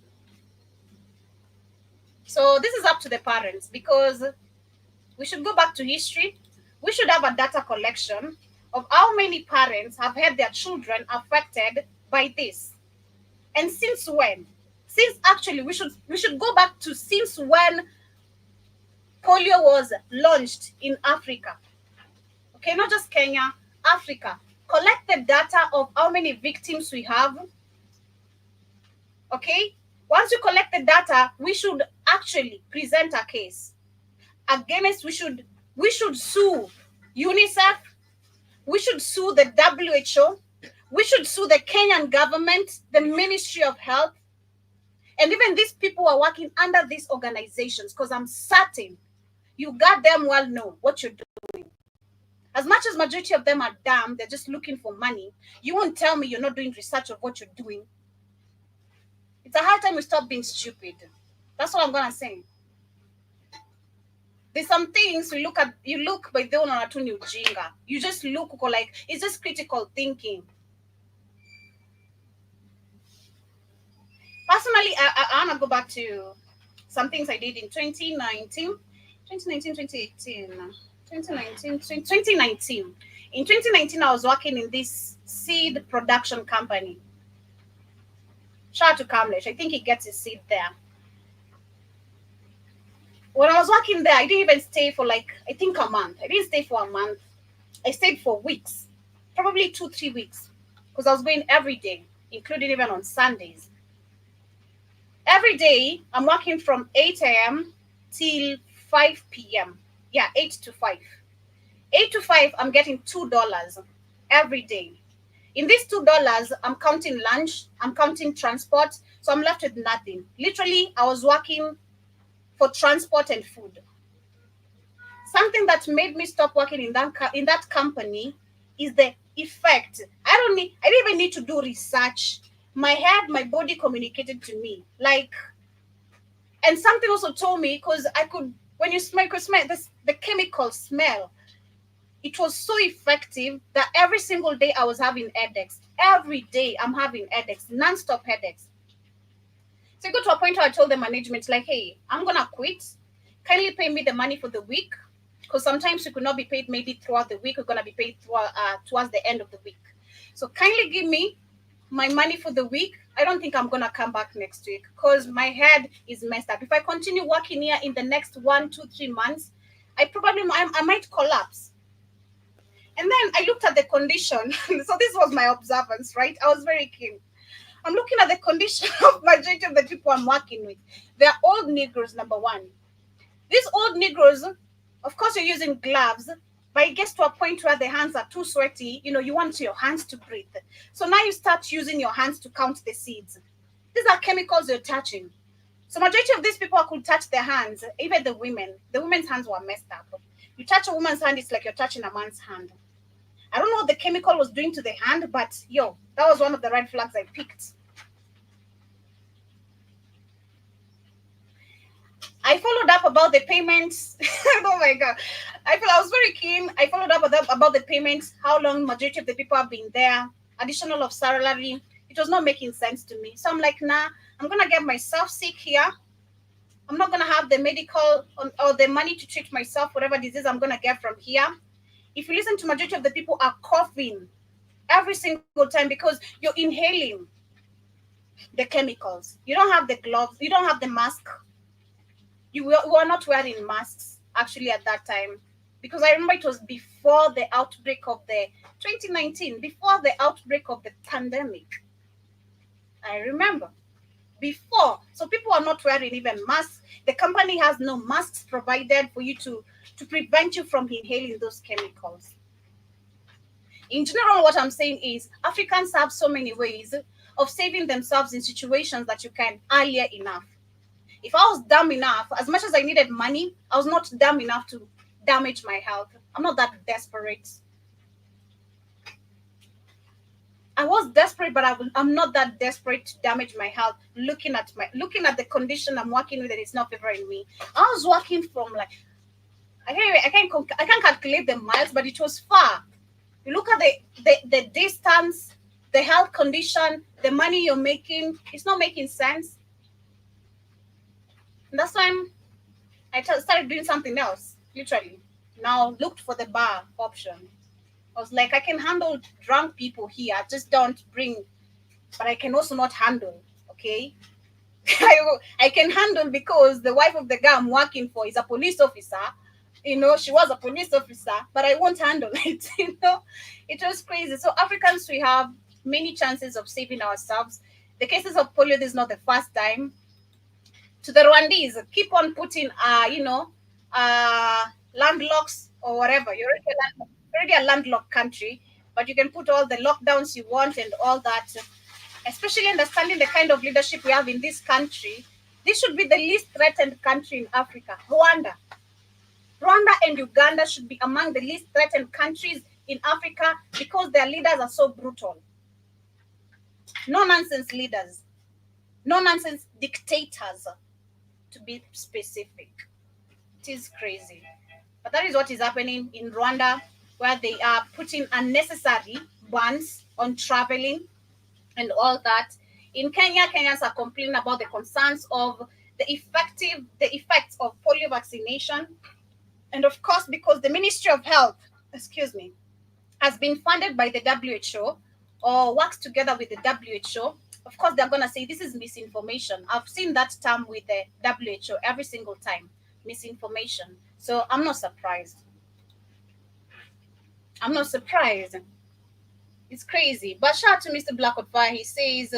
So this is up to the parents, because we should go back to history. We should have a data collection of how many parents have had their children affected by this. And since when? Since actually we should go back to since when polio was launched in Africa. Okay, not just Kenya, Africa. Collect the data of how many victims we have. Okay? Once you collect the data, we should actually present a case. Against, we should sue UNICEF, we should sue the WHO, we should sue the Kenyan government, the Ministry of Health, and even these people who are working under these organizations, because I'm certain you goddamn well know what you're doing. As much as majority of them are dumb, they're just looking for money, you won't tell me you're not doing research of what you're doing. It's a high time we stop being stupid. That's what I'm gonna say. There's some things you look by the one to new jinga. You just look like it's just critical thinking. Personally, I wanna go back to some things I did in 2019. In 2019, I was working in this seed production company. Shout out to Kamlesh. I think he gets his seed there. When I was working there, I didn't even stay for I think a month. I didn't stay for a month. I stayed for weeks, probably 2-3 weeks, because I was going every day, including even on Sundays. Every day, I'm working from 8 a.m. till 5 p.m. Yeah, 8 to 5. 8 to 5, I'm getting $2 every day. In these $2, I'm counting lunch, I'm counting transport, so I'm left with nothing. Literally, I was working for transport and food. Something that made me stop working in that company is the effect. I didn't even need to do research. My head, my body communicated to me. And something also told me, because when you smell this, the chemical smell, it was so effective that every single day I was having headaches. Every day I'm having headaches, non-stop headaches. So I got to a point where I told the management, hey, I'm going to quit. Kindly pay me the money for the week, because sometimes we could not be paid maybe throughout the week. We're going to be paid towards the end of the week. So kindly give me my money for the week. I don't think I'm going to come back next week, because my head is messed up. If I continue working here in the next 1, 2, 3 months, I might collapse. And then I looked at the condition. So this was my observance, right? I was very keen. I'm looking at the condition of majority of the people I'm working with. They're old Negroes, number one. These old Negroes, of course, you're using gloves, but it gets to a point where the hands are too sweaty. You want your hands to breathe. So now you start using your hands to count the seeds. These are chemicals you're touching. So majority of these people could touch their hands, even the women. The women's hands were messed up. You touch a woman's hand, it's like you're touching a man's hand. I don't know what the chemical was doing to the hand, but that was one of the red flags I picked. I followed up about the payments. Oh my God. I was very keen. I followed up about the payments, how long majority of the people have been there, additional of salary. It was not making sense to me. So I'm like, nah, I'm going to get myself sick here. I'm not going to have the medical or the money to treat myself, whatever disease I'm going to get from here. If you listen to majority of the people are coughing every single time because you're inhaling the chemicals. You don't have the gloves. You don't have the mask. You were not wearing masks actually at that time, because I remember it was before the outbreak of the 2019, before the outbreak of the pandemic. I remember before. So people are not wearing even masks. The company has no masks provided for you to prevent you from inhaling those chemicals. In general, what I'm saying is Africans have so many ways of saving themselves in situations that you can earlier enough. If I was dumb enough, as much as I needed money, I was not dumb enough to damage my health. I'm not that desperate. I was desperate, but I'm not that desperate to damage my health. Looking at the condition I'm working with, and it's not favoring me. I was working from like I can't calculate the miles, but it was far. You look at the distance, the health condition, the money you're making. It's not making sense. And that's when I started doing something else. Literally, now looked for the bar option. I was like, I can handle drunk people here. Just don't bring, but I can also not handle. Okay, I can handle because the wife of the guy I'm working for is a police officer. She was a police officer, but I won't handle it. It was crazy. So Africans, we have many chances of saving ourselves. The cases of polio, this is not the first time. To the Rwandese, keep on putting, landlocks or whatever. You're already a landlocked country, but you can put all the lockdowns you want and all that. Especially understanding the kind of leadership we have in this country, this should be the least threatened country in Africa. Rwanda and Uganda should be among the least threatened countries in Africa because their leaders are so brutal. No nonsense leaders, no nonsense dictators, to be specific. It is crazy. But that is what is happening in Rwanda, where they are putting unnecessary bans on traveling and all that. In Kenya, Kenyans are complaining about the concerns of the effects of polio vaccination. And of course, because the Ministry of Health, has been funded by the WHO or works together with the WHO, of course, they're going to say this is misinformation. I've seen that term with the WHO every single time, misinformation. So I'm not surprised. It's crazy. But shout out to Mr. Black on Fire. He says,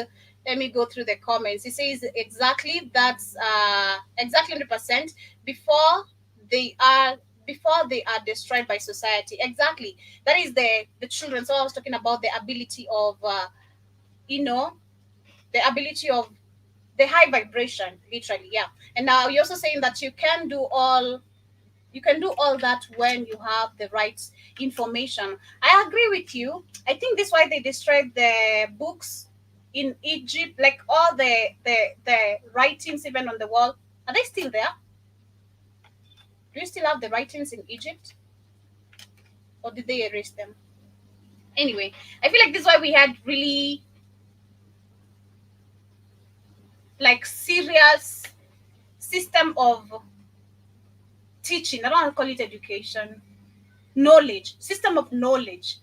let me go through the comments. He says exactly 100% before they are destroyed by society. Exactly. That is the children. So I was talking about the ability of the ability of the high vibration, literally. Yeah. And now you're also saying that you can do all that when you have the right information. I agree with you. I think this is why they destroyed the books in Egypt, like all the writings even on the wall. Are they still there? Do you still have the writings in Egypt? Or did they erase them? Anyway, I feel like this is why we had really like serious system of teaching. I don't want to call it education. System of knowledge.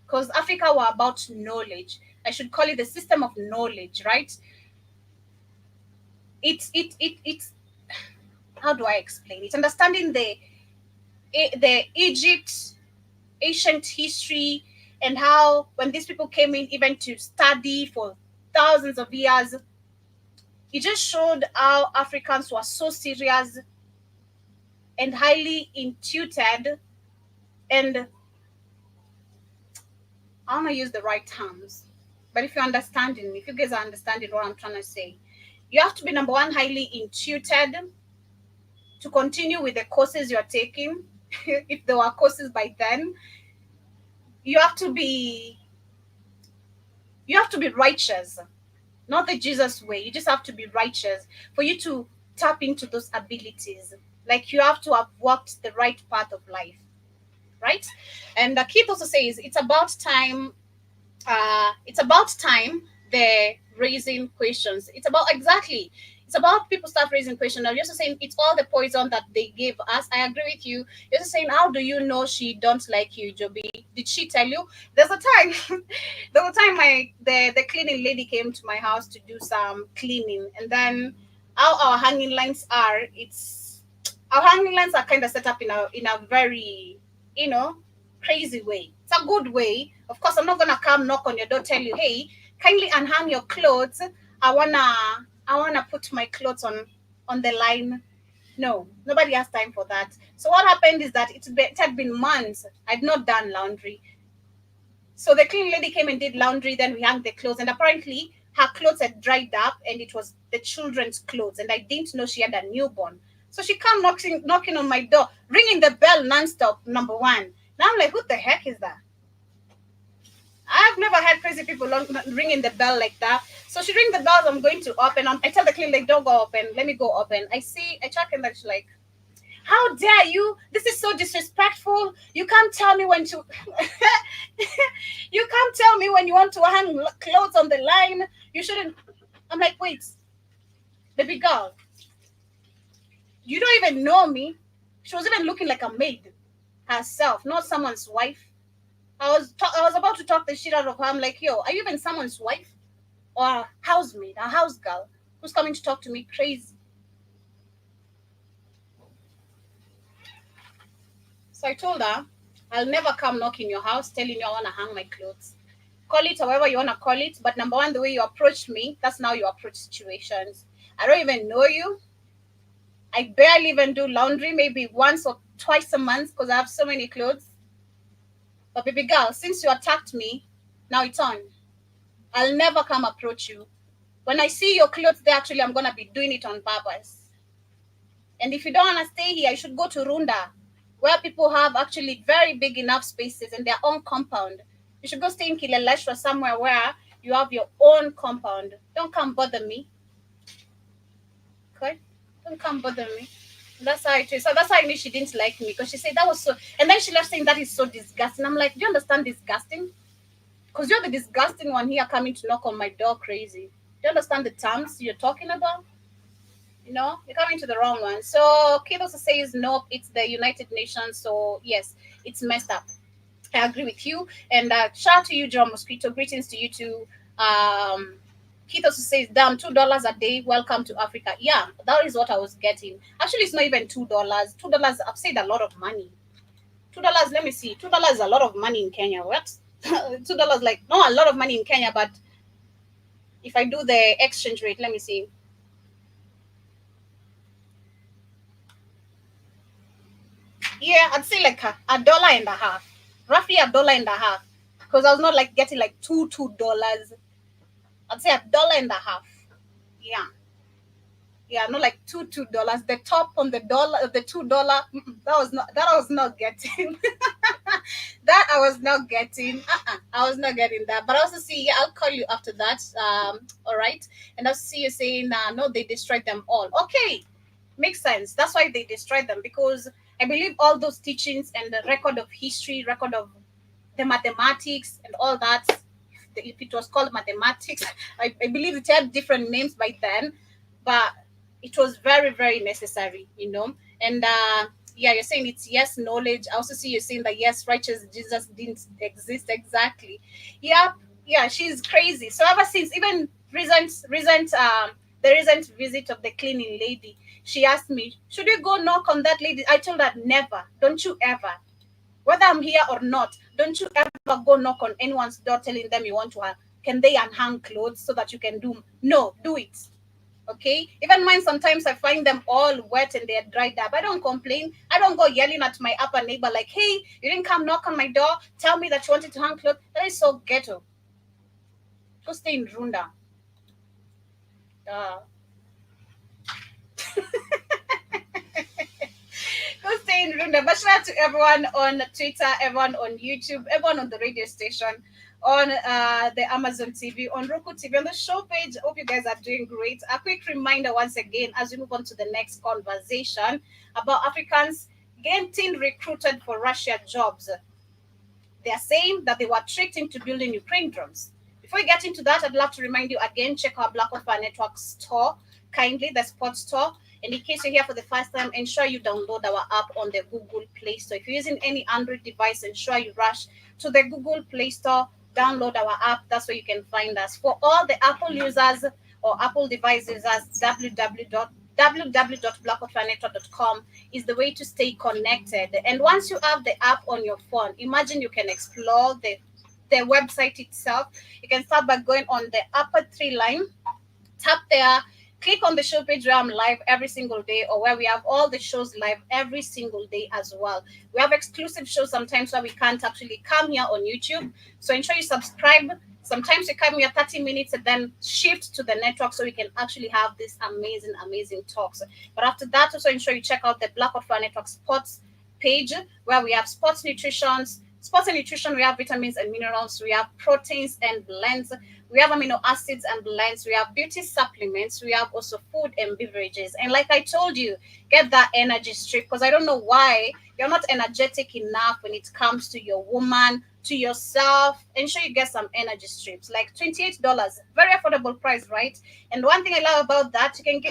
Because Africa were about knowledge. I should call it the system of knowledge, right? It's how do I explain it? Understanding the Egypt ancient history and how when these people came in even to study for thousands of years, it just showed how Africans were so serious and highly intuited, and I want to use the right terms, but if you guys are understanding what I'm trying to say, you have to be, number one, highly intuited to continue with the courses you're taking. If there were courses by then, you have to be righteous, not the Jesus way. You just have to be righteous for you to tap into those abilities. Like you have to have walked the right path of life, right? And Keith also says it's about time. They're raising questions. It's about people start raising questions. Now, you're also saying it's all the poison that they gave us. I agree with you. You're also saying, how do you know she don't like you, Joby? Did she tell you? There's a time, the cleaning lady came to my house to do some cleaning, and then how our hanging lines are. Our hanging lines are kind of set up in a very, crazy way. It's a good way. Of course, I'm not gonna come knock on your door, tell you, hey, kindly unhang your clothes. I wanna put my clothes on the line. No, nobody has time for that. So what happened is that it had been months I'd not done laundry. So the cleaning lady came and did laundry. Then we hung the clothes, and apparently her clothes had dried up, and it was the children's clothes, and I didn't know she had a newborn. So she come knocking on my door, ringing the bell nonstop, number one. Now I'm like, what the heck is that? I've never had crazy people ringing the bell like that. So she rings the bell, I'm going to open. I tell the cleaner, like, don't go open. Let me go open. I check, and she's like, how dare you? This is so disrespectful. You can't tell me when to you can't tell me when you want to hang clothes on the line. You shouldn't. I'm like, wait, baby girl, you don't even know me. She was even looking like a maid herself, not someone's wife. I was about to talk the shit out of her. I'm like, yo, are you even someone's wife or a housemaid, a house girl who's coming to talk to me crazy? So I told her, I'll never come knock in your house telling you I want to hang my clothes. Call it however you want to call it. But number one, the way you approached me, that's now you approach situations. I don't even know you. I barely even do laundry, maybe once or twice a month because I have so many clothes. But baby girl, since you attacked me, now it's on. I'll never come approach you. When I see your clothes there, actually, I'm going to be doing it on purpose. And if you don't want to stay here, you should go to Runda, where people have actually very big enough spaces in their own compound. You should go stay in Kileleshwa somewhere where you have your own compound. Don't come bother me. Okay? Don't come bother me. That's how it is. So that's how I knew she didn't like me, because she said that was so. And then she left saying that is so disgusting. I'm like, do you understand disgusting? Because you're the disgusting one here coming to knock on my door crazy. Do you understand the terms you're talking about? You know, you're coming to the wrong one. So Kidos says, nope, it's the United Nations. So yes, it's messed up. I agree with you. And shout out to you, John Mosquito. Greetings to you too. Kitos says, damn, $2 a day. Welcome to Africa. Yeah, that is what I was getting. Actually, it's not even $2. $2, I've said a lot of money. $2, let me see. $2 is a lot of money in Kenya. What? $2, like, not a lot of money in Kenya, but if I do the exchange rate, let me see. Yeah, I'd say like a dollar and a half. Roughly a dollar and a half. Because I was not like getting like $2. I'd say a dollar and a half. Yeah. Yeah, not like $2. The top on the dollar, the $2. That I was not getting. That I was not getting. I was not getting that. But I also see, yeah, I'll call you after that. All right. And I'll see you saying, no, they destroyed them all. Okay. Makes sense. That's why they destroyed them, because I believe all those teachings and the record of history, record of the mathematics and all that, if it was called mathematics, I believe it had different names by then, but it was very, very necessary, you know. And yeah, you're saying it's yes, knowledge. I also see you saying that yes, righteous Jesus didn't exist exactly. Yeah, she's crazy. So ever since even the recent visit of the cleaning lady, she asked me, should you go knock on that lady? I told her, never. Don't you ever. Whether I'm here or not, don't you ever go knock on anyone's door telling them you want to can they unhang clothes so that you can do. No, do it. Okay? Even mine, sometimes I find them all wet and they're dried up. I don't complain. I don't go yelling at my upper neighbor like, hey, you didn't come knock on my door, tell me that you wanted to hang clothes. That is so ghetto. Go stay in Runda. Go stay in Runda. But shout out to everyone on Twitter, everyone on YouTube, everyone on the radio station, on the Amazon TV, on Roku TV, on the show page. Hope you guys are doing great. A quick reminder once again, as we move on to the next conversation about Africans getting recruited for Russia jobs. They are saying that they were tricked into building Ukraine drones. Before we get into that, I'd love to remind you again, check our Black Offer Network store, kindly, the sports store. And in case you're here for the first time, ensure you download our app on the Google Play Store. If you're using any Android device, ensure you rush to the Google Play Store, download our app. That's where you can find us. For all the Apple users or Apple device users, www.blackoffanetwork.com is the way to stay connected. And once you have the app on your phone, imagine you can explore the website itself. You can start by going on the upper three line, tap there, click on the show page where I'm live every single day, or where we have all the shows live every single day as well. We have exclusive shows sometimes where we can't actually come here on YouTube. So ensure you subscribe, Sometimes you come here 30 minutes and then shift to the network so we can actually have these amazing talks. But after that, also ensure you check out the Black Hot Fire Network Sports page where we have sports and nutrition, we have vitamins and minerals, we have proteins and blends, we have amino acids and blends, we have beauty supplements, we have also food and beverages. And like I told you, get that energy strip, because I don't know why you're not energetic enough when it comes to your woman, to yourself. Ensure you get some energy strips, like $28, very affordable price, right? And one thing I love about that, you can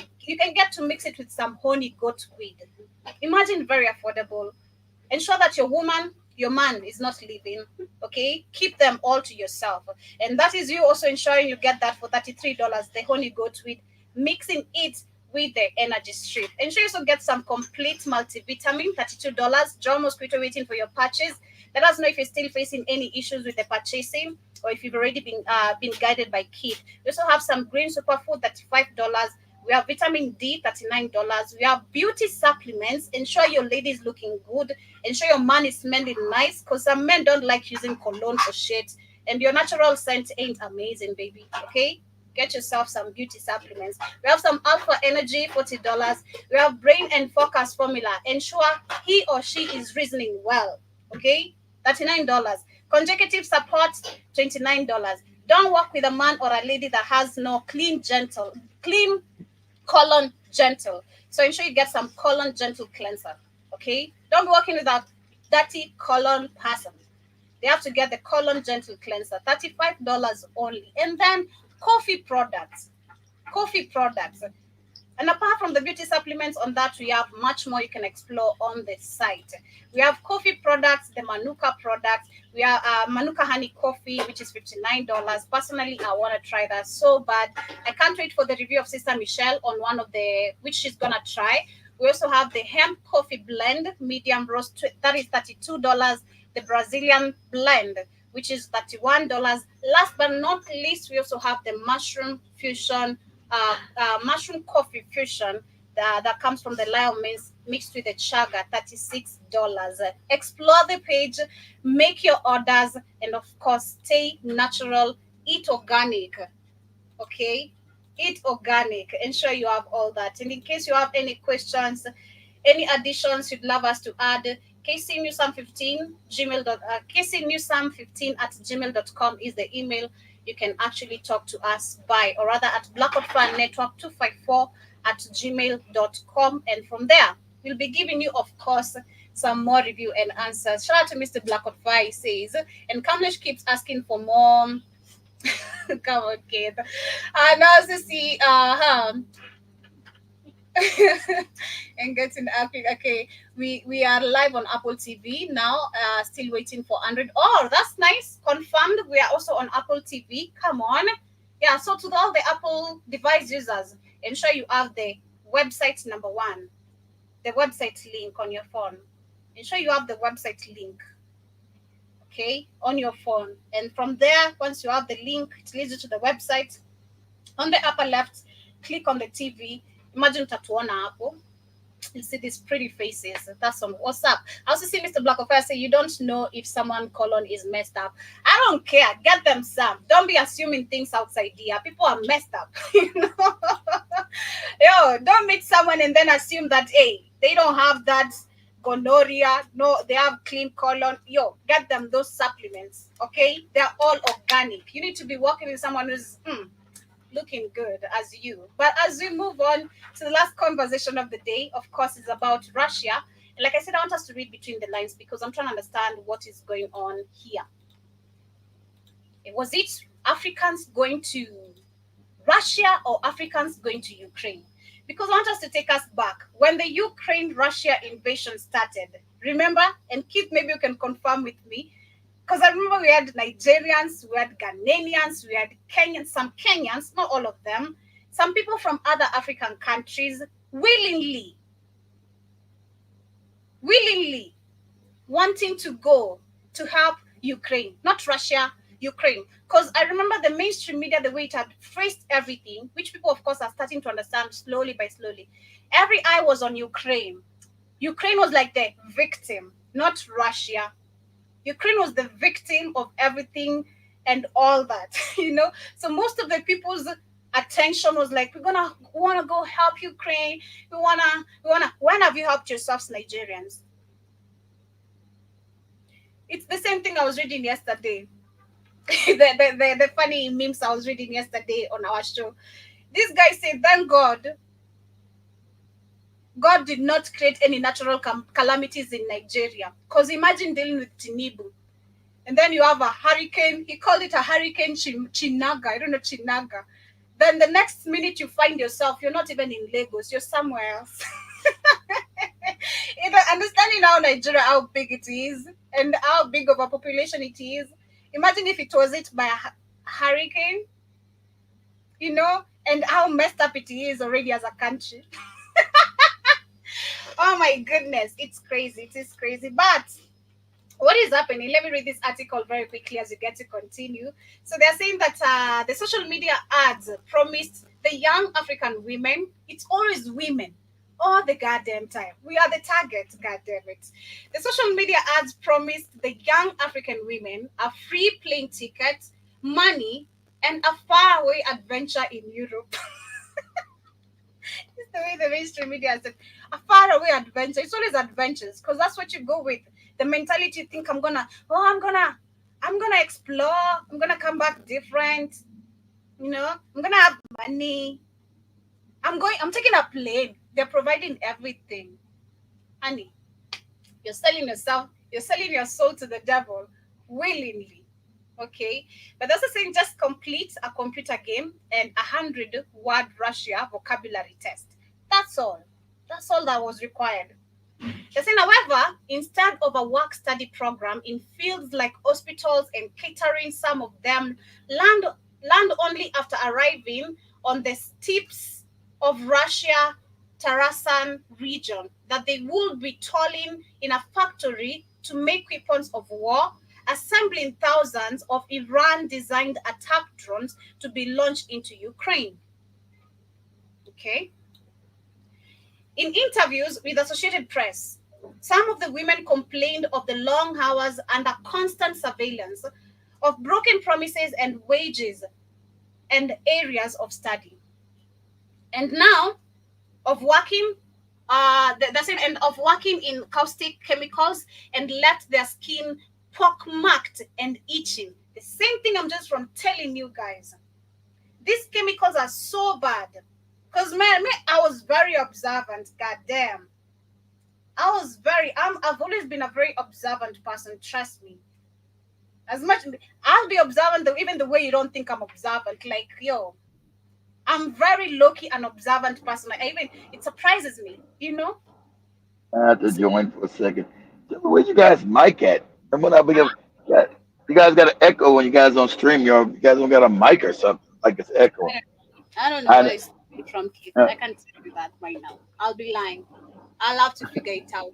get to mix it with some honey goat weed. Imagine, very affordable. Ensure that your man is not leaving. Okay, keep them all to yourself, and that is you also ensuring you get that for $33, the honey goat weed, mixing it with the energy strip. Ensure you also get some complete multivitamin, $32. John Mosquito waiting for your purchase. Let us know if you're still facing any issues with the purchasing, or if you've already been guided by Keith. We also have some green superfood, $35. We have vitamin D, $39. We have beauty supplements. Ensure your lady is looking good. Ensure your man is smelling nice, because some men don't like using cologne for shit. And your natural scent ain't amazing, baby. Okay? Get yourself some beauty supplements. We have some Alpha Energy, $40. We have Brain and Focus Formula. Ensure he or she is reasoning well. Okay? $39. Consecutive support, $29. Don't work with a man or a lady that has no clean colon gentle. So ensure you get some colon gentle cleanser. Okay? Don't be working with a dirty colon person. They have to get the colon gentle cleanser, $35 only. And then coffee products. And apart from the beauty supplements on that, we have much more you can explore on the site. We have coffee products, the Manuka products. We have Manuka honey coffee, which is $59. Personally, I want to try that so bad. I can't wait for the review of Sister Michelle on one of which she's going to try. We also have the hemp coffee blend, medium roast, that is $32. The Brazilian blend, which is $31. Last but not least, we also have the mushroom coffee fusion that comes from the lion mixed with the chaga, $36. Explore the page, make your orders, and of course, stay natural, eat organic. Okay? Eat organic. Ensure you have all that. And in case you have any questions, any additions you'd love us to add, kcnewsam15 kcnewsam15@gmail.com is the email you can actually talk to us by, or rather at Black Hot Fire Network 254@gmail.com. And from there, we'll be giving you, of course, some more review and answers. Shout out to Mr. Black Hot Fire, he says. And Kamlesh keeps asking for more. Come on, kid. Now to see, and getting happy. Okay, we are live on Apple TV now. Still waiting for Android. Oh, that's nice. Confirmed. We are also on Apple TV. Come on. Yeah. So to all the Apple device users, ensure you have the website number one, the website link on your phone. Ensure you have the website link. Okay, on your phone, and from there, once you have the link, it leads you to the website. On the upper left, click on the TV. Imagine Tatuana Apple. You see these pretty faces. That's on WhatsApp. I also see Mr. Black of Fire say you don't know if someone colon is messed up. I don't care. Get them some. Don't be assuming things outside here. People are messed up. You know? Yo, don't meet someone and then assume that, hey, they don't have that gonorrhea. No, they have clean colon. Yo, get them those supplements. Okay? They're all organic. You need to be working with someone who's looking good as you. But as we move on to the last conversation of the day, of course, is about Russia. And like I said, I want us to read between the lines because I'm trying to understand what is going on here. Was it Africans going to Russia or Africans going to Ukraine? Because I want us to take us back. When the Ukraine-Russia invasion started, remember? And Keith, maybe you can confirm with me. Because I remember we had Nigerians, we had Ghanaians, we had Kenyans, some Kenyans, not all of them. Some people from other African countries willingly wanting to go to help Ukraine, not Russia, Ukraine. Because I remember the mainstream media, the way it had phrased everything, which people, of course, are starting to understand slowly by slowly. Every eye was on Ukraine. Ukraine was like the victim, not Russia. Ukraine was the victim of everything and all that. So most of the people's attention was like, we wanna go help Ukraine. We wanna. When have you helped yourselves, Nigerians? It's the same thing I was reading yesterday. The funny memes I was reading yesterday on our show. This guy said, thank God did not create any natural calamities in Nigeria. Because imagine dealing with Tinibu. And then you have a hurricane. He called it a hurricane Chinaga. I don't know, Chinaga. Then the next minute you find yourself, you're not even in Lagos. You're somewhere else. Understanding how Nigeria, how big it is, and how big of a population it is. Imagine if it was hit by a hurricane, and how messed up it is already as a country. Oh my goodness, it's crazy. It is crazy. But what is happening? Let me read this article very quickly as you get to continue. So they're saying that the social media ads promised the young African women, it's always women, all the goddamn time. We are the target, goddamn it. The social media ads promised the young African women a free plane ticket, money, and a faraway adventure in Europe. It's the way the mainstream media said, a faraway adventure. It's always adventures because that's what you go with. The mentality you think I'm gonna explore. I'm gonna come back different. I'm gonna have money. I'm taking a plane. They're providing everything. Honey, you're selling yourself. You're selling your soul to the devil willingly. Okay, but that's the saying. Just complete a computer game and 100-word Russia vocabulary test. That's all. That's all that was required. They're saying, however, instead of a work-study program in fields like hospitals and catering, some of them land only after arriving on the steppes of Russia, Tarasan region, that they would be toiling in a factory to make weapons of war, assembling thousands of Iran-designed attack drones to be launched into Ukraine. Okay. In interviews with Associated Press, some of the women complained of the long hours under constant surveillance, of broken promises and wages and areas of study. And now of working of working in caustic chemicals and left their skin pockmarked and itching. The same thing I'm just from telling you guys. These chemicals are so bad. Because man, I was very observant. Goddamn, I've always been a very observant person. Trust me. As much I'll be observant, even the way you don't think I'm observant. Like I'm very low-key and observant person. It surprises me. I have to join for a second. Where you guys mic at? And when I begin, you guys got an echo when you guys on stream. You guys don't got a mic or something like it's echoing. I don't know where it's from, Keith. I can't tell you that right now. I'll be lying. I'll have to figure it out.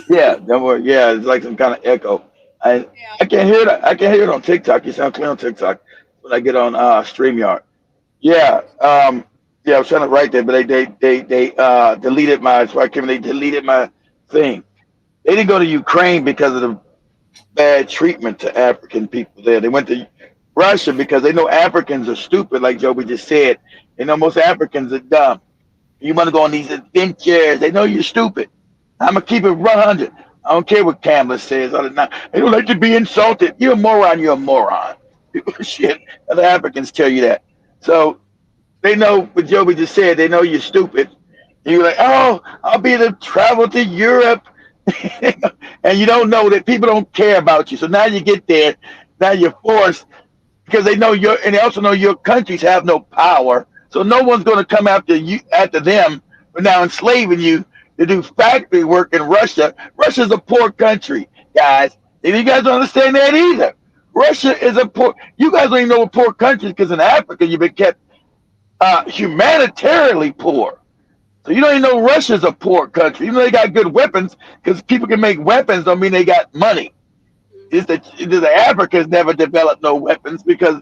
Yeah, don't worry. Yeah, it's like some kind of echo. I can't hear it. I can't hear it on TikTok. You sound clear on TikTok when I get on StreamYard. Yeah, yeah. I was trying to write that, but they deleted my. So I came. They deleted my thing. They didn't go to Ukraine because of the bad treatment to African people there. They went to Russia because they know Africans are stupid, like Joby just said. They know most Africans are dumb. You want to go on these adventures. They know you're stupid. I'm going to keep it 100. I don't care what Kamala says. They don't like to be insulted. You're a moron. You're a moron. People shit. Other Africans tell you that. So they know what Joby just said. They know you're stupid. And you're like, oh, I'll be able to travel to Europe. And you don't know that people don't care about you. So now you get there. Now you're forced because they know and they also know your countries have no power. So no one's going to come after them for now enslaving you to do factory work in Russia. Russia's a poor country, guys. And you guys don't understand that either. Russia is a poor. You guys don't even know what poor countries because in Africa you've been kept humanitarily poor. So you don't even know Russia's a poor country. Even though they got good weapons, because people can make weapons don't mean they got money. The Africans never developed no weapons because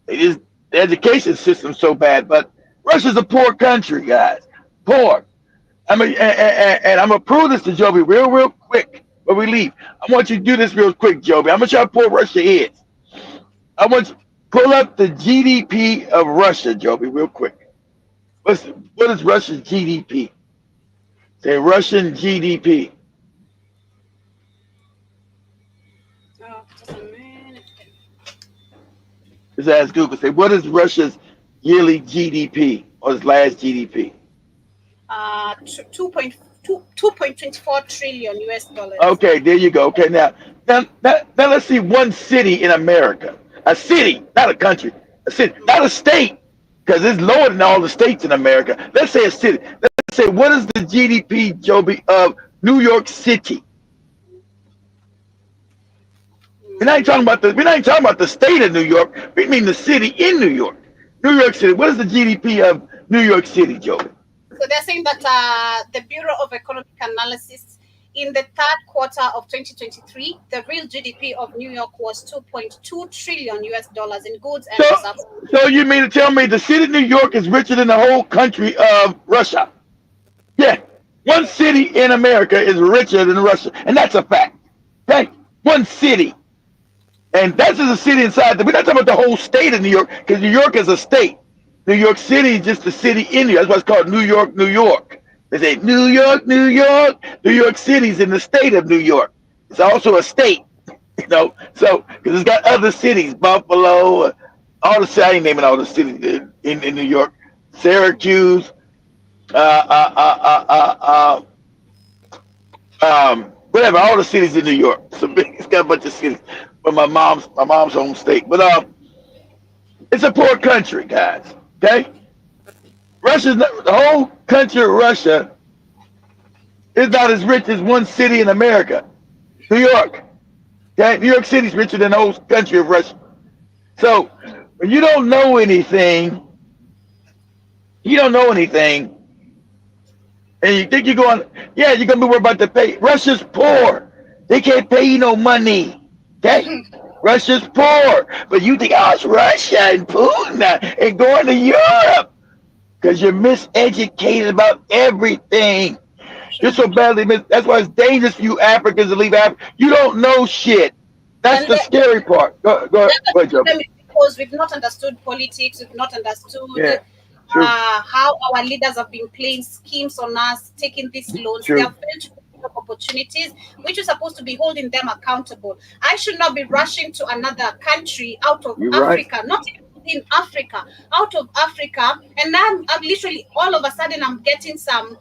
the education system's so bad. But Russia's a poor country, guys. Poor. I mean, and I'm gonna prove this to Joby real quick when we leave. I want you to do this real quick, Joby. I'm gonna show how poor Russia is. I want you pull up the GDP of Russia, Joby, real quick. What is Russia's GDP? Say Russian GDP. Just a minute. Just ask Google. Say what is Russia's yearly GDP or its last GDP? 2.24 trillion US dollars. Okay, there you go. Okay, now let's see one city in America. A city, not a country. A city, not a state, because it's lower than all the states in America. Let's say a city. Let's say what is the GDP, Joby, of New York City? We're not even talking about the state of New York. We mean the city in New York. New York City. What is the GDP of New York City, Joby? So they're saying that the Bureau of Economic Analysis in the third quarter of 2023, the real GDP of New York was 2.2 trillion US dollars in goods and services. So you mean to tell me the city of New York is richer than the whole country of Russia? Yeah, one city in America is richer than Russia, and that's a fact. Okay, one city, and that's just a city inside. We're not talking about the whole state of New York, because New York is a state. New York City is just a city in New York. That's why it's called New York, New York. They say New York, New York. New York City's in the state of New York. It's also a state, so because it's got other cities, Buffalo, all the cities. I ain't naming all the cities in New York, Syracuse, whatever, all the cities in New York. So it's got a bunch of cities. But my mom's home state. But it's a poor country, guys. Okay, the whole country of Russia is not as rich as one city in America, New York. Okay, New York City's richer than the whole country of Russia. So when you don't know anything, and you think you're going, yeah, you're gonna be worried about the pay. Russia's poor; they can't pay you no money. Okay. Russia's poor, but you think, oh, it's Russia and Putin and going to Europe because you're miseducated about everything. You're so badly that's why it's dangerous for you Africans to leave Africa. You don't know shit. That's the scary part. Go ahead, Joe. Because we've not understood politics, we've not understood how our leaders have been playing schemes on us, taking these loans. They have failed to opportunities which is supposed to be holding them accountable. I should not be rushing to another country out of Africa, not even in Africa, out of Africa, and I'm literally all of a sudden I'm getting some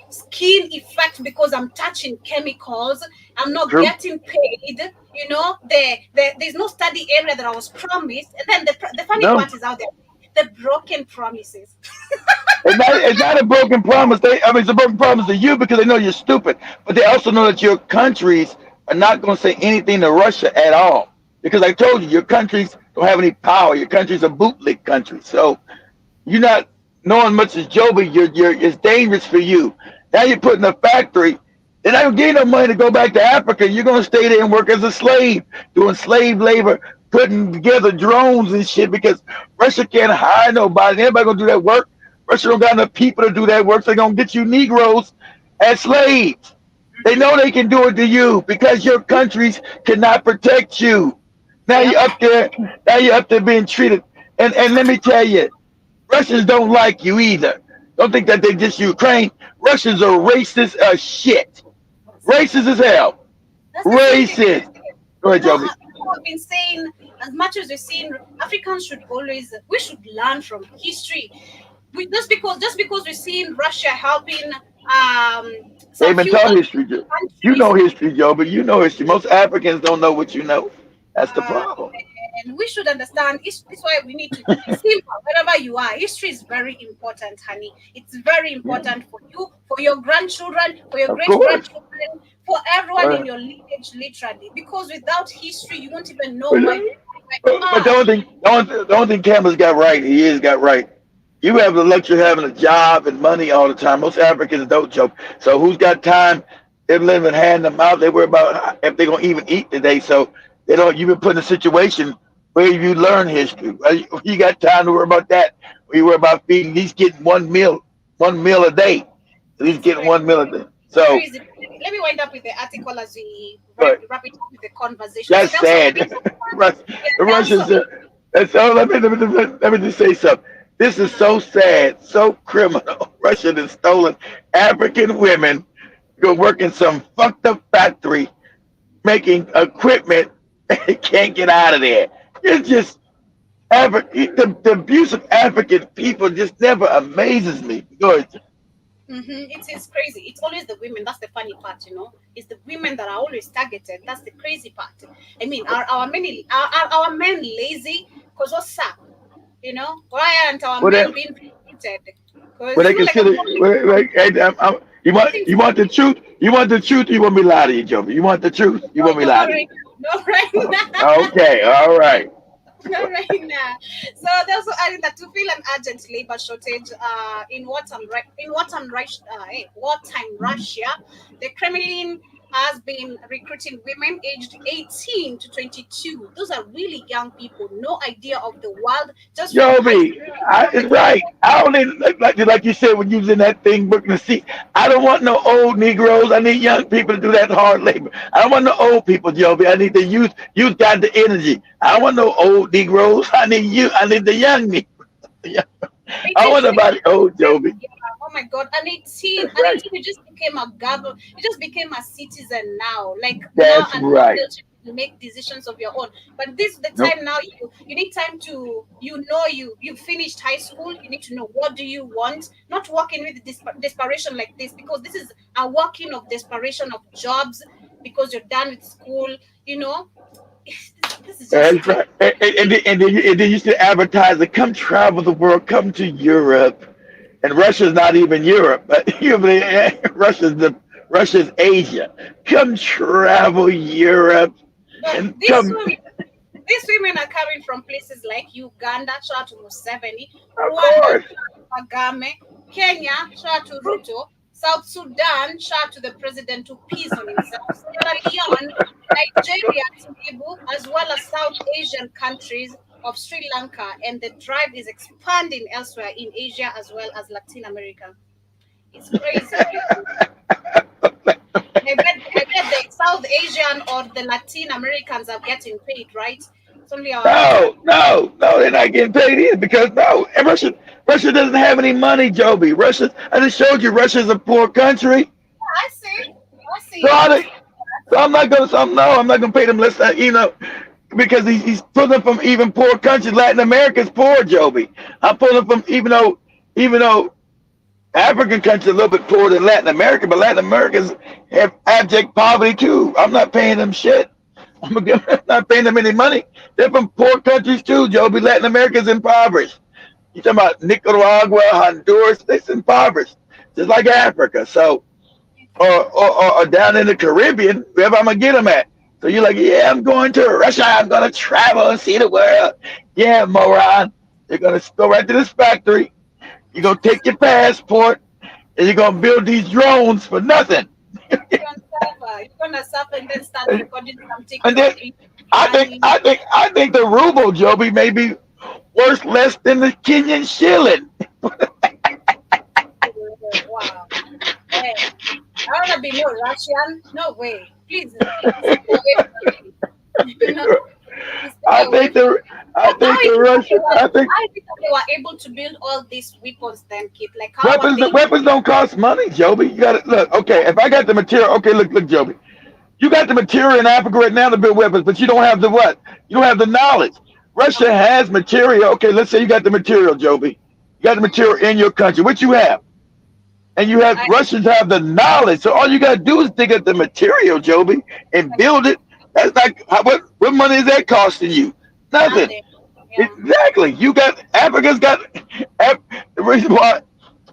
skin effect because I'm touching chemicals. I'm not getting paid. There's no study area that I was promised, and then the funny part is out there, the broken promises. It's not a broken promise. It's a broken promise to you because they know you're stupid. But they also know that your countries are not going to say anything to Russia at all. Because I told you, your countries don't have any power. Your countries are bootleg countries. So you're not knowing much as Joby. It's dangerous for you. Now you're putting a factory. They're not going to give you no money to go back to Africa. You're going to stay there and work as a slave, doing slave labor, putting together drones and shit because Russia can't hire nobody. Anybody going to do that work? Russia don't got enough people to do that work, so they're going to get you Negroes as slaves. They know they can do it to you because your countries cannot protect you. Now you're up there being treated. And let me tell you, Russians don't like you either. Don't think that they just Ukraine. Russians are racist as shit. Racist as hell. Racist. Go ahead, Joby. I've been saying, as much as we've seen, Africans we should learn from history. Just because we've seen Russia helping they've been taught history, Joe. You know history, Joe, but you know history. Most Africans don't know what you know. That's the problem. And we should understand. It's why we need to simple. Wherever you are, history is very important, honey. It's very important for you, for your grandchildren, for your great grandchildren, for everyone in your lineage, literally. Because without history, you won't even know why. But the only thing Campbell's got right, he is got right. You have the luxury of having a job and money all the time. Most Africans don't joke. So who's got time? They're living hand to mouth. They worry about if they're gonna even eat today. So they don't. You've been put in a situation where you learn history. Right? You got time to worry about that. Or you worry about feeding. He's getting one meal a day. He's getting one meal a day. So, crazy. Let me wind up with the article as we but wrap it up with the conversation. So that's there was some sad. Rus- yeah, the there was Russians some are. And so let me just say something. This is uh-huh. so sad, so criminal. Russia has stolen African women, go work in some fucked up factory making equipment and can't get out of there. It's just the abuse of African people just never amazes me. Go ahead. It's crazy. It's always the women. That's the funny part, you know. It's the women that are always targeted. That's the crazy part. I mean, are our men lazy? Cause what's up? You know, why aren't our Well, men they, being protected? Because well, it's they not like a consider. public. You want Nothing's you want the truth. You want the truth. You want me to lie to you, Joby. You want the truth. You want me no, to lie not to you. right now. Not right now. Okay. All right. Not right now. So they're also adding that to fill an urgent labor shortage in wartime Russia, the Kremlin has been recruiting women aged 18 to 22. Those are really young people, no idea of the world, just from high Joby, school, from the it's right. I don't need like you said when you was in that thing booking the seat. I don't want no old Negroes. I need young people to do that hard labor. I don't want no old people, Joby. I need the youth. Youth got the energy. I don't want no old Negroes. I need you. I need the young me. I don't 18 want to nobody old, 22. Joby. Yeah, oh my god, an 18, That's an right. 18, you just became a governor, you just became a citizen now. Like now That's an right. adult, you can make decisions of your own. But this is the Nope. time now you need time to you finished high school, you need to know what do you want, not walking with desperation like this, because this is a walking of desperation of jobs because you're done with school, you know. This is just That's strange. right. And then you should advertise it. Come travel the world. Come to Europe. And Russia's not even Europe, but Russia's Asia. Come travel Europe But and this come. one these women are coming from places like Uganda, shout out to Museveni, Of Rwanda, course. shout out to Kagame, Kenya, shout out to Ruto, South Sudan, shout out to the president who pees on himself, Sierra Leone, Nigeria, Tinubu, as well as South Asian countries of Sri Lanka, and the drive is expanding elsewhere in Asia as well as Latin America. It's crazy, crazy. I bet the South Asian or the Latin Americans are getting paid, right? It's only our African. No, they're not getting paid either because no, and Russia doesn't have any money, Joby. I just showed you Russia's a poor country. I see. I So, see. I see. I'm not gonna pay them less than, because he's pulling from even poor countries. Latin America's poor, Joby. I'm pulling from even though African countries are a little bit poorer than Latin America, but Latin Americans have abject poverty too. I'm not paying them shit. I'm not paying them any money. They're from poor countries too, Joby. Latin America's impoverished. You talking about Nicaragua, Honduras? It's impoverished, just like Africa. So, or down in the Caribbean, wherever I'm gonna get them at. So you're like, yeah, I'm going to Russia. I'm gonna travel and see the world. Yeah, moron. You're gonna go right to this factory. You're gonna take your passport and you're gonna build these drones for nothing. You're gonna suffer. You're gonna suffer and then start And recording some then TikTok videos, crying. I think the ruble, Joby, may be worth less than the Kenyan shilling. Wow. Hey, I wanna be more Russian. No way. Please stay away from me. You know, please stay I away think from me. the I But think the Russian I think how is it that they were able to build all these weapons then, Kid? Like how are weapons they? weapons don't cost money, Joby. You got to look. Okay, if I got the material, okay, look, Joby. You got the material in Africa right now to build weapons, but you don't have the what? You don't have the knowledge. Russia Okay. has material. Okay, let's say you got the material, Joby. You got the Mm-hmm. material in your country, which you have, and you have I Russians have the knowledge. So all you got to do is dig up the material, Joby, and okay. build it. That's like what money is that costing you? Nothing. Nothing. Yeah. Exactly. You got Africa's got the reason why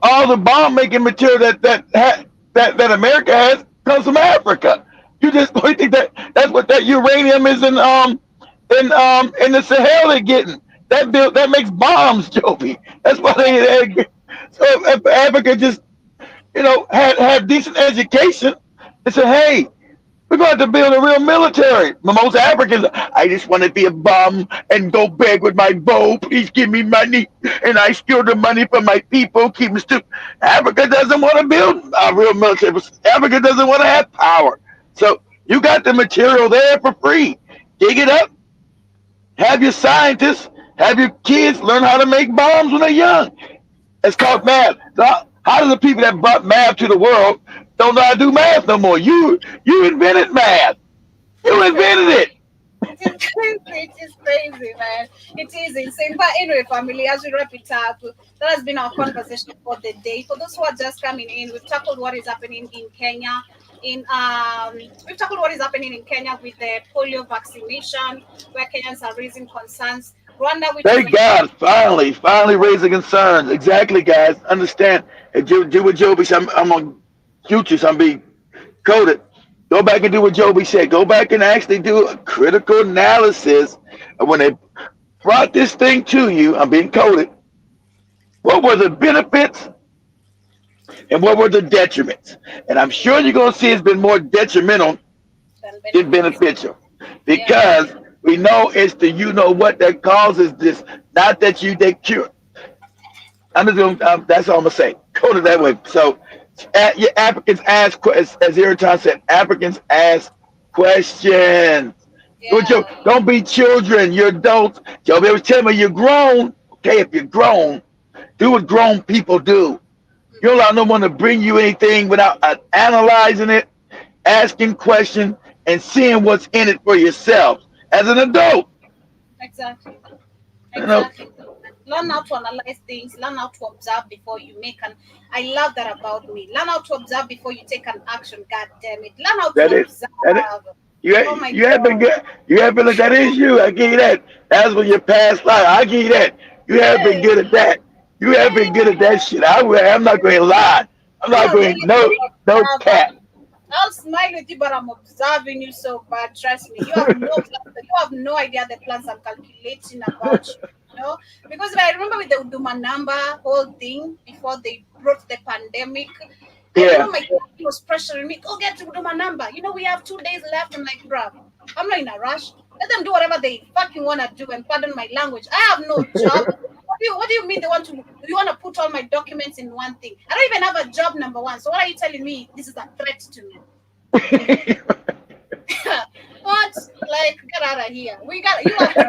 all the bomb making material that America has comes from Africa. You just don't think that's what that uranium is in the Sahel they're getting. That makes bombs, Joby. That's why Yeah. they so if Africa just had decent education and said, hey, We're going to build a real military. Most Africans, I just want to be a bum and go beg with my bow. Please give me money, and I steal the money from my people. Keep me stupid. Africa doesn't want to build a real military. Africa doesn't want to have power. So you got the material there for free. Dig it up. Have your scientists, have your kids learn how to make bombs when they're young. It's called math. So how do the people that brought math to the world don't know how to do math no more? You invented math. You invented it. It is crazy. It is crazy, man. It is insane. But anyway, family, as we wrap it up, that has been our conversation for the day. For those who are just coming in, we've tackled what is happening in Kenya. We've tackled what is happening in Kenya with the polio vaccination, where Kenyans are raising concerns. Rwanda, which Thank God, finally raising concerns. Exactly, guys. Understand. Do what Joby said. I'm on YouTube, so I'm being coded. Go back and do what Joby said. Go back and actually do a critical analysis of when they brought this thing to you. I'm being coded. What were the benefits and what were the detriments? And I'm sure you're going to see it's been more detrimental than beneficial because we know it's the you know what that causes this, not that you they cure. That's all I'm gonna say. Code it that way. So, Africans ask, as Eriton said, Africans ask questions. Yeah. Don't be children. You're adults. Joe was telling me you're grown. Okay, if you're grown, do what grown people do. You don't allow no one to bring you anything without analyzing it, asking questions, and seeing what's in it for yourself as an adult. Exactly. You know, Exactly. Learn how to analyze things, learn how to observe before you make an I love that about me. Learn how to observe before you take an action. God damn it. Learn how that to is that is. observe. You Oh my you have been god. good. You have been like that is you. I give you that. That's when your past life. I give you that. You have been Hey, good at that. You have been good at that hey, shit. I'm not going to lie. I'm not I'm a going really no good cap. observer. I'll smile with you, but I'm observing you so bad. Trust me. You have no idea the plans I'm calculating about you. You know? Because I remember with the Uduma number whole thing before they brought the pandemic. I Yeah. remember my company was pressuring me, go get to Uduma number. We have 2 days left. I'm like, bruh, I'm not in a rush. Let them do whatever they fucking wanna do and pardon my language. I have no job. What do you mean they want to you want to put all my documents in one thing? I don't even have a job, number one. So what are you telling me this is a threat to me? What? Like, get out of here. You have to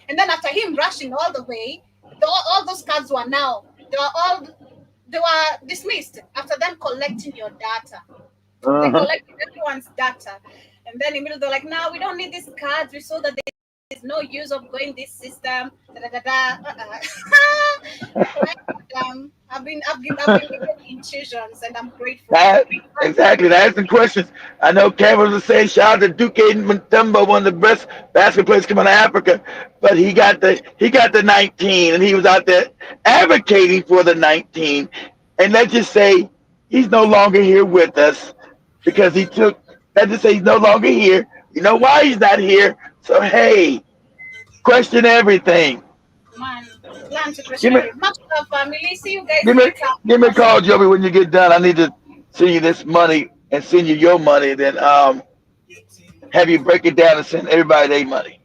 and then after him rushing all the way, all those cards they were dismissed after them collecting your data. They Uh-huh. collected everyone's data. And then immediately they're like, no, we don't need these cards. We saw that there's no use of going this system. Da, da, da, da. I've been given intuitions and I'm grateful. That exactly. That's the questions. I know Cameron was saying shout out to Duke Mutombo, one of the best basketball players coming out of Africa, but he got the 19 and he was out there advocating for the 19. And let's just say he's no longer here with us because let's just say he's no longer here. You know why he's not here? So hey, question everything. Man, learn to Give question me every much love, family. See you guys give me later. give me a call, Joby, when you get done. I need to send you this money and send you your money. Then have you break it down and send everybody their money.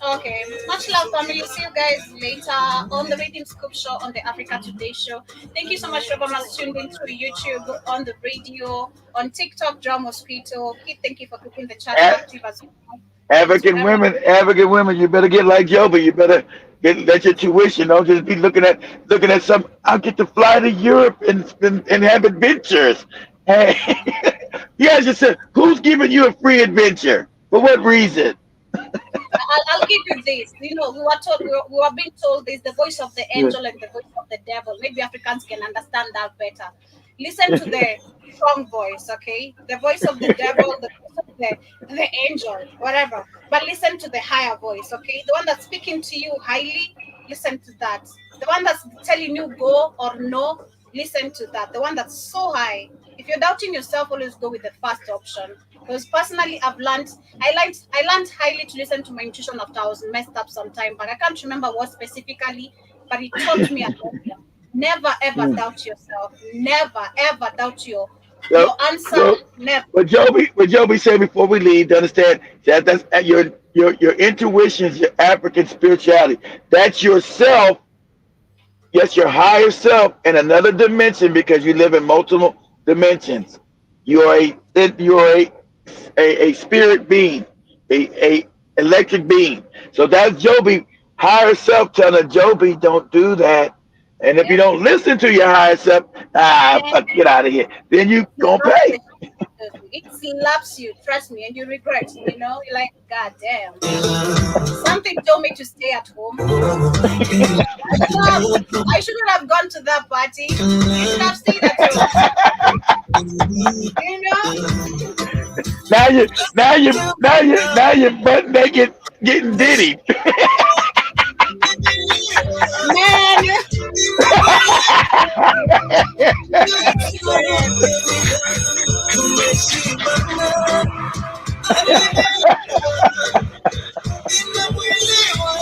Okay, much love, family. See you guys later on the Reading Scoop Show on the Africa Today Show. Thank you so much for everyone who's tuned in through YouTube, on the radio, on TikTok, Drum Mosquito. Thank you for keeping the chat A- active as well. And to everyone, African women, you better get like Joby. You better get your tuition. Don't just be looking at some. I'll get to fly to Europe and have adventures. Hey, you guys just said, who's giving you a free adventure? For what reason? I'll give you this. We were being told there's the voice of the Yeah. angel and the voice of the devil. Maybe Africans can understand that better. Listen to the strong voice, okay? The voice of the devil, the voice of the angel, whatever. But listen to the higher voice, okay? The one that's speaking to you highly, listen to that. The one that's telling you go or no, listen to that. The one that's so high. If you're doubting yourself, always go with the first option. Because personally, I learned highly to listen to my intuition after I was messed up sometime, but I can't remember what specifically, but it taught me a lesson. Never ever Mm. doubt yourself. Never ever doubt So, Your answer, so never. what Joby said before we leave, to understand that that's your intuitions, your African spirituality. That's yourself. Yes, your higher self in another dimension because you live in multiple dimensions. You're a spirit being, a electric being. So that's Joby higher self telling Joby don't do that. And if you Yep. don't listen to your higher self, Man, fuck, get out of here. Then you gonna slap the pay. shit out of you. It slaps you, trust me, and you regret. You know, you're like, God damn. Something told me to stay at home. I should have. I shouldn't have gone to that party. You should have stayed at home. You know, Now you butt naked getting diddy. man, it's